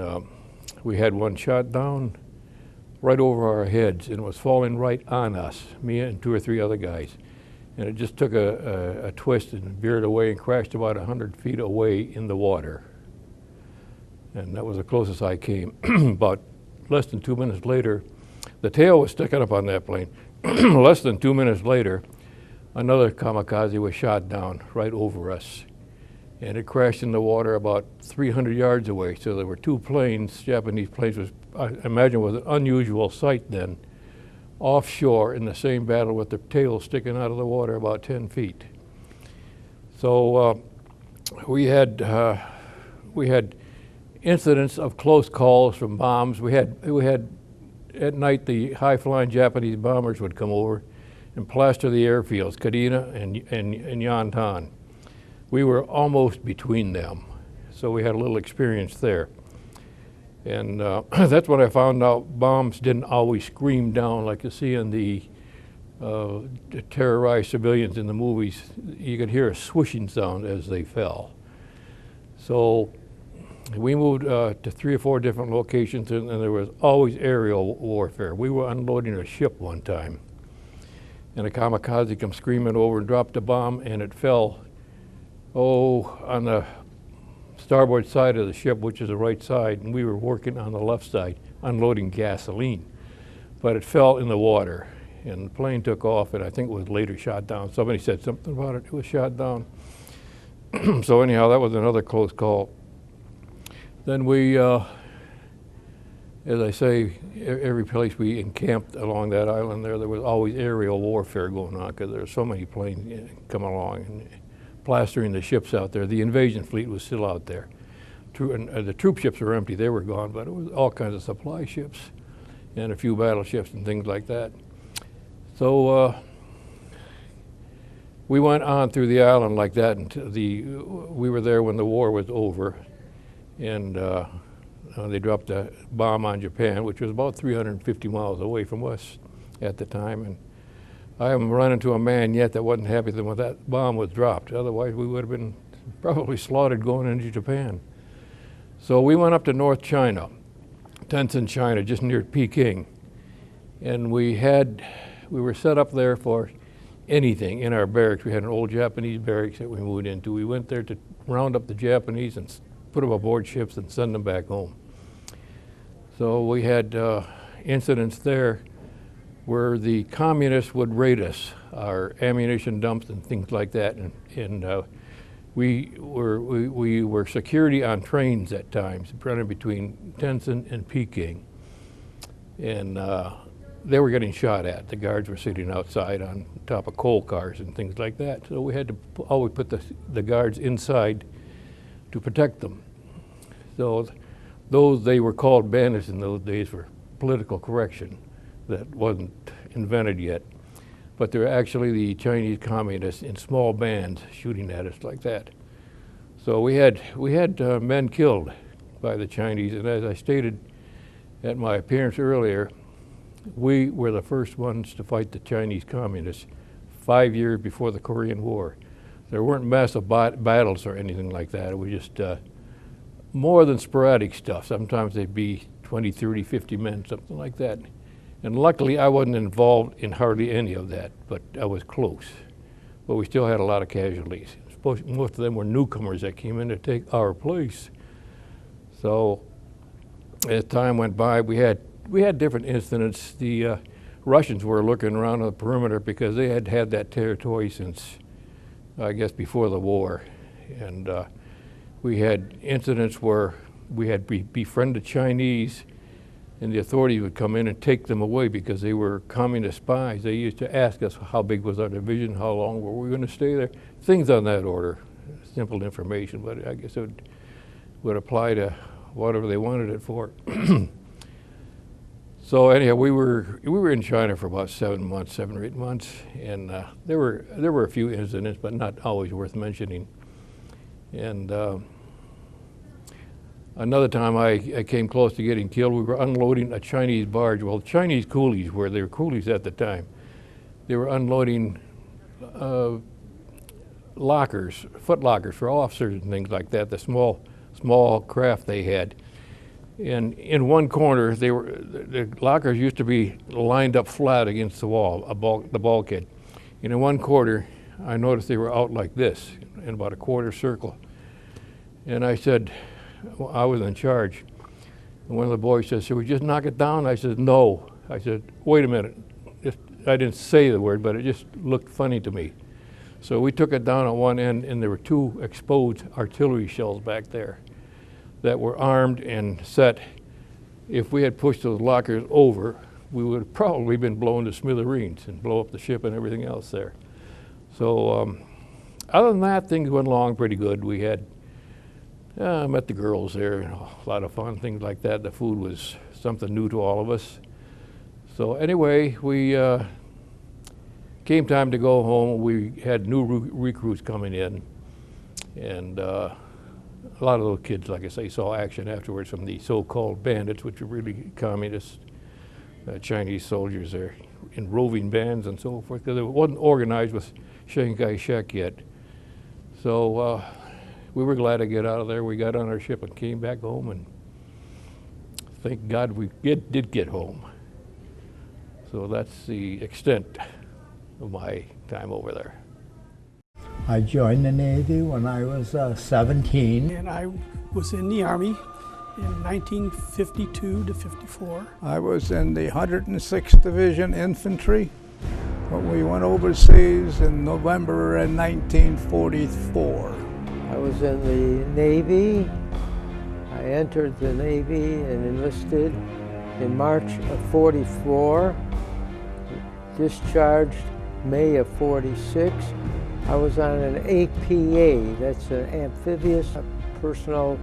we had one shot down right over our heads, and it was falling right on us, me and 2 or 3 other guys. And it just took a twist and veered away and crashed about 100 feet away in the water. And that was the closest I came. About less than 2 minutes later, the tail was sticking up on that plane. Less than 2 minutes later, another kamikaze was shot down right over us. And it crashed in the water about 300 yards away. So there were 2 planes, Japanese planes, I imagine was an unusual sight then, offshore in the same battle with the tail sticking out of the water about 10 feet. So we had incidents of close calls from bombs. We had at night the high-flying Japanese bombers would come over and plaster the airfields, Kadena and Yantan. We were almost between them, so we had a little experience there. And that's when I found out bombs didn't always scream down like you see in the terrorized civilians in the movies. You could hear a swishing sound as they fell. So we moved to 3 or 4 different locations, and there was always aerial warfare. We were unloading a ship one time, and a kamikaze come screaming over and dropped a bomb, and it fell, on the starboard side of the ship, which is the right side, and we were working on the left side, unloading gasoline. But it fell in the water, and the plane took off, and I think it was later shot down. Somebody said something about it, it was shot down. So anyhow, that was another close call. Then we, as I say, every place we encamped along that island there was always aerial warfare going on because there were so many planes coming along and plastering the ships out there. The invasion fleet was still out there. The troop ships were empty, they were gone, but it was all kinds of supply ships and a few battleships and things like that. So we went on through the island like that until we were there when the war was over. And they dropped a bomb on Japan, which was about 350 miles away from us at the time. And I haven't run into a man yet that wasn't happy when that bomb was dropped. Otherwise, we would have been probably slaughtered going into Japan. So we went up to North China, Tencin, China, just near Peking. And we were set up there for anything in our barracks. We had an old Japanese barracks that we moved into. We went there to round up the Japanese and put them aboard ships and send them back home. So we had incidents there where the communists would raid us, our ammunition dumps and things like that, and we were security on trains at times, running between Tencin and Peking, and they were getting shot at. The guards were sitting outside on top of coal cars and things like that, so we had to always put the guards inside to protect them. So they were called bandits in those days for political correction. That wasn't invented yet. But they're actually the Chinese communists in small bands shooting at us like that. So we had men killed by the Chinese, and as I stated at my appearance earlier, we were the first ones to fight the Chinese communists 5 years before the Korean War. There weren't massive battles or anything like that. It was just more than sporadic stuff. Sometimes they'd be 20, 30, 50 men, something like that. And luckily, I wasn't involved in hardly any of that, but I was close. But we still had a lot of casualties. Most of them were newcomers that came in to take our place. So as time went by, we had different incidents. The Russians were looking around on the perimeter because they had had that territory since I guess, before the war. And we had incidents where we had befriended Chinese, and the authorities would come in and take them away because they were communist spies. They used to ask us how big was our division, how long were we going to stay there, things on that order. Simple information, but I guess it would apply to whatever they wanted it for. So anyhow, we were in China for about 7 or 8 months, and there were a few incidents, but not always worth mentioning. And another time I came close to getting killed. We were unloading a Chinese barge. Well, Chinese coolies were, they were coolies at the time. They were unloading lockers, foot lockers for officers and things like that, the small craft they had. And in one corner, the lockers used to be lined up flat against the wall, the bulkhead. And in one corner, I noticed they were out like this, in about a quarter circle. And I said, well, I was in charge. And one of the boys said, should we just knock it down? I said, no. I said, wait a minute. I didn't say the word, but it just looked funny to me. So we took it down at one end, and there were 2 exposed artillery shells back there that were armed and set. If we had pushed those lockers over, we would have probably been blown to smithereens and blow up the ship and everything else there. So other than that, things went along pretty good. We had met the girls there, a lot of fun, things like that. The food was something new to all of us. So anyway, we came time to go home. We had new recruits coming in, and a lot of those kids, like I say, saw action afterwards from the so-called bandits, which were really communist Chinese soldiers there in roving bands and so forth, because it wasn't organized with Chiang Kai-shek yet. So we were glad to get out of there. We got on our ship and came back home, and thank God we did get home. So that's the extent of my time over there. I joined the Navy when I was 17. And I was in the Army in 1952 to 54. I was in the 106th Division Infantry when we went overseas in November in 1944. I was in the Navy. I entered the Navy and enlisted in March of 44. Discharged May of 46. I was on an APA, that's an amphibious personal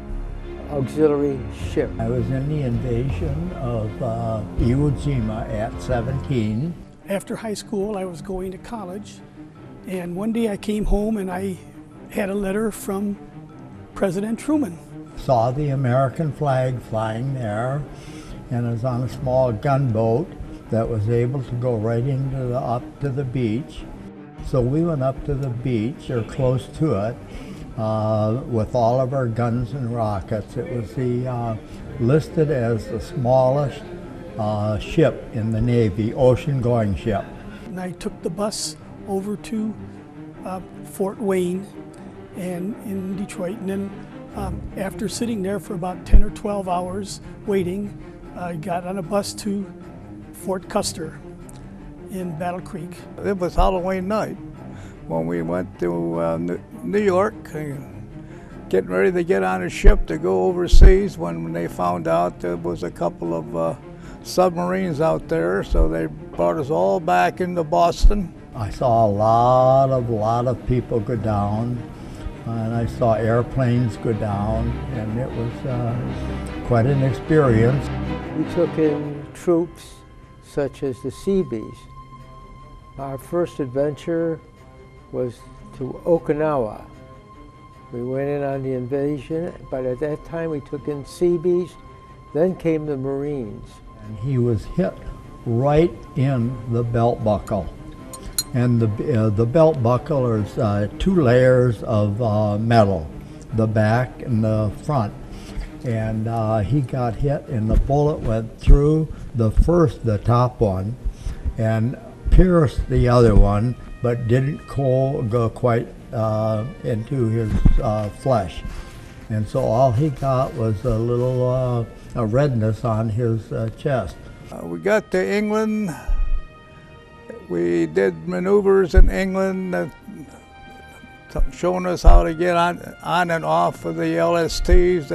auxiliary ship. I was in the invasion of Iwo Jima at 17. After high school, I was going to college, and one day I came home and I had a letter from President Truman. Saw the American flag flying there, and I was on a small gunboat that was able to go right into up to the beach. So we went up to the beach, or close to it, with all of our guns and rockets. It was listed as the smallest ship in the Navy, ocean-going ship. And I took the bus over to Fort Wayne and in Detroit, and then after sitting there for about 10 or 12 hours waiting, I got on a bus to Fort Custer in Battle Creek. It was Halloween night when we went to New York, getting ready to get on a ship to go overseas when they found out there was a couple of submarines out there, so they brought us all back into Boston. I saw a lot of people go down, and I saw airplanes go down, and it was quite an experience. We took in troops such as the Seabees. Our first adventure was to Okinawa. We went in on the invasion, but at that time we took in Seabees, then came the Marines. And he was hit right in the belt buckle. And the belt buckle is 2 layers of metal, the back and the front. And he got hit, and the bullet went through the top one, and pierced the other one, but didn't go quite into his flesh. And so all he got was a little a redness on his chest. We got to England. We did maneuvers in England showing us how to get on and off of the LSTs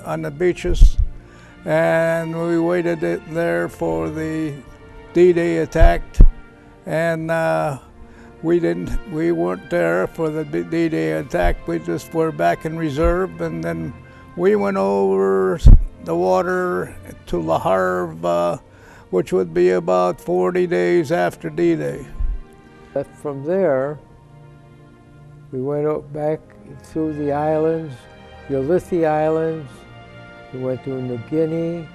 on the beaches. And we waited there for the D-Day attack, and we weren't there for the D-Day attack. We just were back in reserve, and then we went over the water to Le Havre, which would be about 40 days after D-Day. From there, we went out back through the islands, the Ulithi Islands. We went to New Guinea,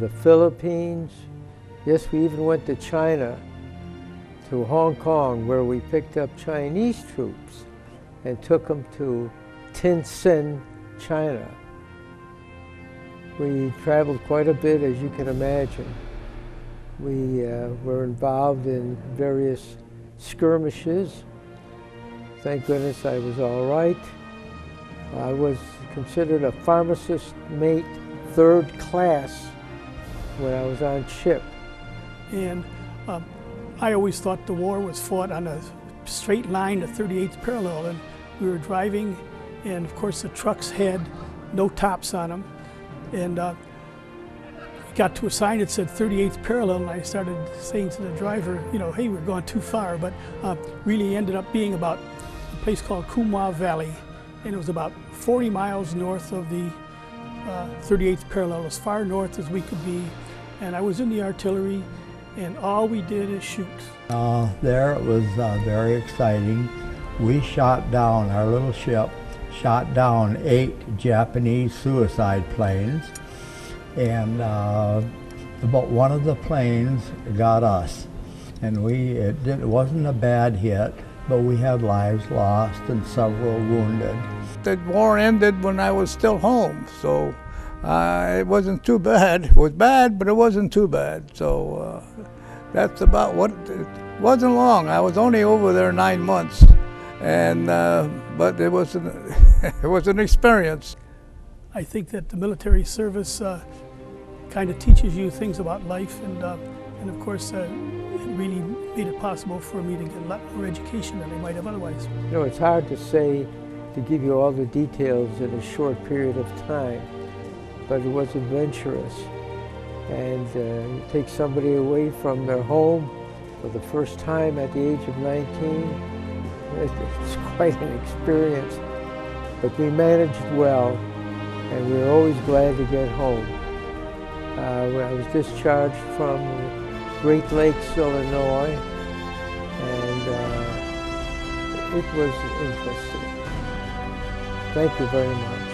the Philippines. Yes, we even went to China, to Hong Kong, where we picked up Chinese troops and took them to Tientsin, China. We traveled quite a bit, as you can imagine. We were involved in various skirmishes. Thank goodness I was all right. I was considered a pharmacist mate 3rd class when I was on ship. And I always thought the war was fought on a straight line, the 38th parallel, and we were driving, and of course the trucks had no tops on them, and we got to a sign that said 38th parallel, and I started saying to the driver, you know, hey, we're going too far, but really ended up being about a place called Kumwa Valley, and it was about 40 miles north of the 38th parallel, as far north as we could be, and I was in the artillery, and all we did is shoot. There it was very exciting. We shot down, our little ship shot down 8 Japanese suicide planes, and about one of the planes got us, and it wasn't a bad hit, but we had lives lost and several wounded. The war ended when I was still home, so it wasn't too bad. It was bad, but it wasn't too bad. So that's about what. It wasn't long. I was only over there 9 months, and but it was it was an experience. I think that the military service kind of teaches you things about life, and of course it really made it possible for me to get a lot more education than I might have otherwise. You know, it's hard to say, to give you all the details in a short period of time, but it was adventurous. And you take somebody away from their home for the first time at the age of 19, it's quite an experience. But we managed well, and we were always glad to get home. When I was discharged from Great Lakes, Illinois, and it was interesting. Thank you very much.